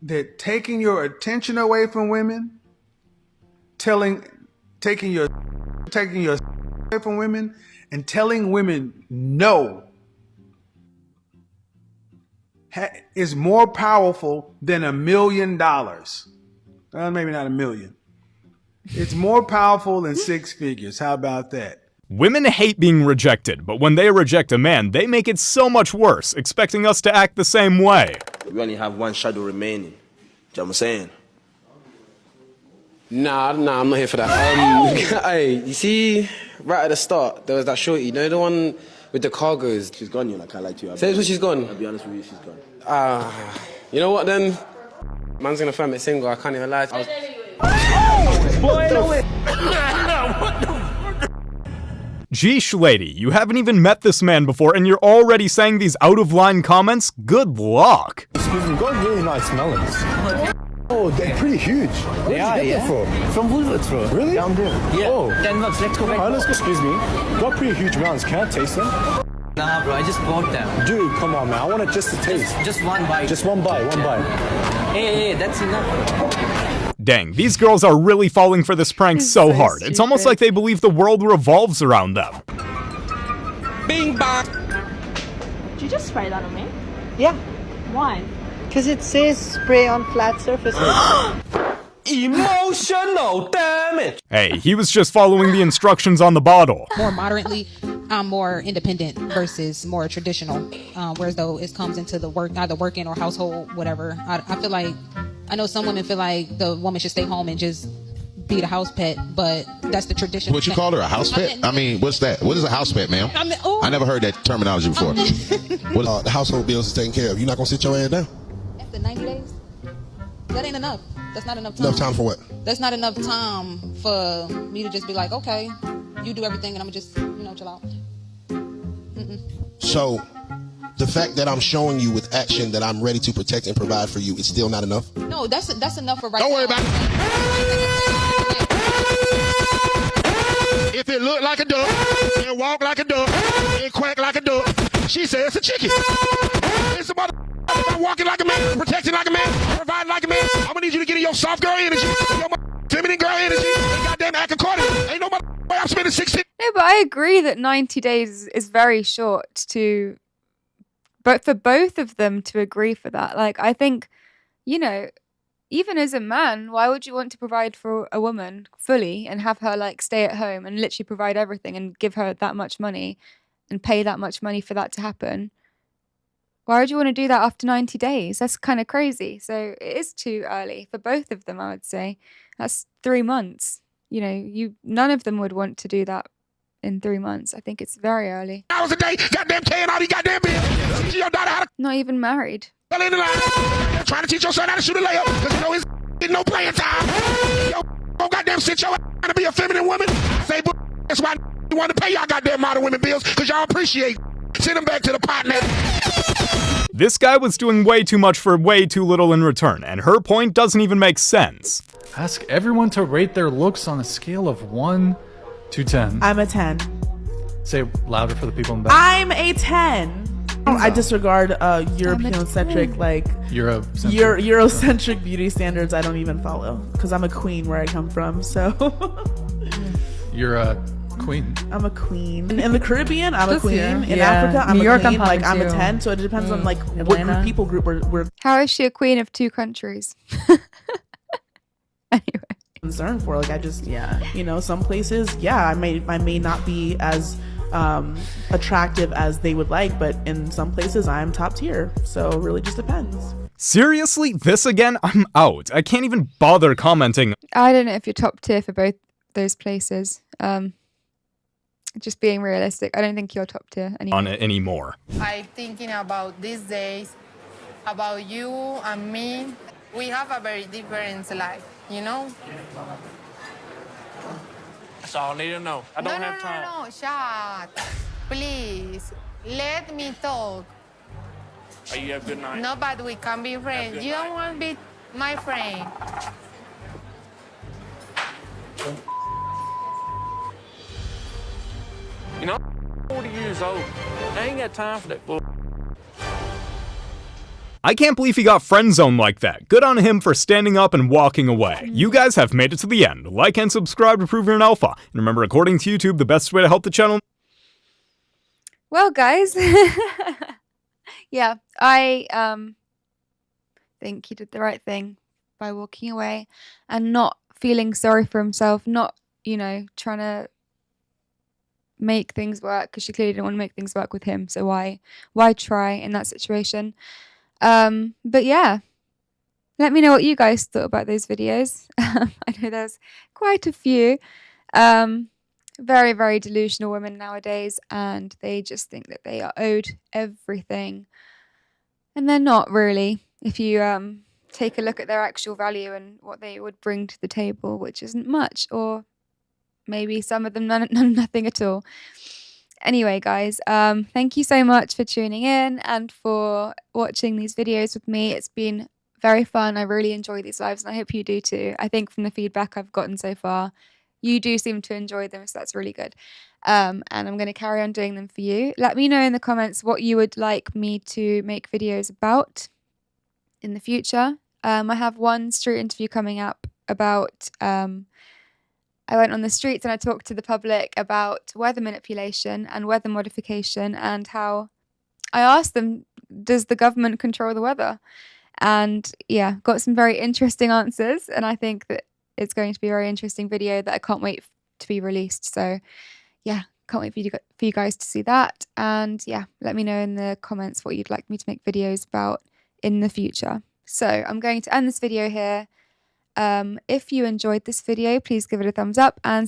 that taking your attention away from women, taking your away from women, and telling women no is more powerful than $1 million. Maybe not $1 million. It's more powerful than 6 figures. How about that? Women hate being rejected, but when they reject a man, they make it so much worse, expecting us to act the same way. We only have one shadow remaining. You know what I'm saying? Nah, I'm not here for that. Hey, you see, right at the start, there was that shorty, you know the one with the cargoes? She's gone, you know, I can't lie to you. Say when she's gone? I'll be honest with you, she's gone. You know what then? Man's gonna firm it single, I can't even lie. Jeesh, lady, you haven't even met this man before and you're already saying these out-of-line comments? Good luck. Excuse me, got really nice melons. Oh, they're pretty huge. Where did you get that from Woolworths, bro. Really? Down there. Yeah. Oh. $10. Let's go back. Alright, let's go. Excuse me. Got pretty huge melons. Can I taste them? Nah, bro, I just bought them. Dude, come on, man. I want it just to taste. Just one bite. Just one bite. One bite. Hey, that's enough. Dang, these girls are really falling for this prank so hard. It's almost like they believe the world revolves around them. Bing bang. Did you just spray that on me? Yeah. Why? Because it says spray on flat surfaces. Emotional damage. Hey, he was just following the instructions on the bottle. More moderately, I'm more independent versus more traditional. Whereas though it comes into the work, either working or household, whatever. I feel like, I know some women feel like the woman should stay home and just be the house pet, but that's the tradition. What you call her, a house pet? I mean, what's that? What is a house pet, ma'am? I never heard that terminology before. The household bills is taken care of. You're not gonna sit your ass down? After 90 days? That ain't enough. That's not enough time. Enough time for what? That's not enough time for me to just be like, okay, you do everything and I'm just, chill out. So, the fact that I'm showing you with action that I'm ready to protect and provide for you is still not enough? No, that's enough for right now. Don't worry about it. If it look like a duck, and walk like a duck, and quack like a duck, she says it's a chicken. It's about I'm walking like a man, protecting like a man, providing like a man. I'm gonna need you to get in your soft girl energy, your feminine girl energy, and goddamn act accordingly. Ain't no way I'm spending 16. No, but I agree that 90 days is very short but for both of them to agree for that. Like, I think, even as a man, why would you want to provide for a woman fully and have her like stay at home and literally provide everything and give her that much money and pay that much money for that to happen? Why would you want to do that after 90 days? That's kind of crazy. So it is too early for both of them, I would say. That's 3 months. None of them would want to do that in 3 months. I think it's very early. Hours a day, goddamn paying all these goddamn bills. Teach your daughter how to not even married. in the line. Trying to teach your son how to shoot a layup because his getting no playing time. Yo, goddamn sit your trying to be a feminine woman. Say, that's why you want to pay y'all goddamn modern women bills because y'all appreciate. Send them back to the pot now. This guy was doing way too much for way too little in return, and her point doesn't even make sense. Ask everyone to rate their looks on a scale of 1 to 10. I'm a 10. Say it louder for the people in the back. I'm a 10. I disregard European-centric, Eurocentric beauty standards I don't even follow because I'm a queen where I come from, so. You're a queen. I'm a queen. In the Caribbean, I'm a queen. In Africa, I'm a queen. I'm a 10, so it depends on what people group we're How is she a queen of 2 countries? Anyway. Concerned for I just some places I may not be as attractive as they would like, but in some places I'm top tier, so it really just depends. Seriously? This again? I'm out. I can't even bother commenting. I don't know if you're top tier for both those places. Just being realistic, I don't think you're top tier anymore. On it anymore. I'm thinking about these days, about you and me. We have a very different life, That's all I need to know. I don't have time. No, shut. Please, let me talk. You have a good night. No, but we can be friends. You don't want to be my friend. I'm 40 years old. I ain't got time for that bull. I can't believe he got friend-zoned like that. Good on him for standing up and walking away. You guys have made it to the end. Like and subscribe to prove you're an alpha. And remember, according to YouTube, the best way to help the channel... Well, guys. Yeah, I think he did the right thing by walking away and not feeling sorry for himself, not, trying to make things work because she clearly didn't want to make things work with him. So why try in that situation? But yeah, let me know what you guys thought about those videos. I know there's quite a few. Very, very delusional women nowadays, and they just think that they are owed everything. And they're not really, if you take a look at their actual value and what they would bring to the table, which isn't much, or maybe some of them nothing at all. Anyway, guys, thank you so much for tuning in and for watching these videos with me. It's been very fun. I really enjoy these lives, and I hope you do too. I think from the feedback I've gotten so far, you do seem to enjoy them, so that's really good. And I'm going to carry on doing them for you. Let me know in the comments what you would like me to make videos about in the future. I have one street interview coming up about I went on the streets and I talked to the public about weather manipulation and weather modification, and how I asked them, does the government control the weather? And yeah, got some very interesting answers, and I think that it's going to be a very interesting video that I can't wait to be released. So yeah, can't wait for you guys to see that. And yeah, let me know in the comments what you'd like me to make videos about in the future. So I'm going to end this video here. If you enjoyed this video, please give it a thumbs up and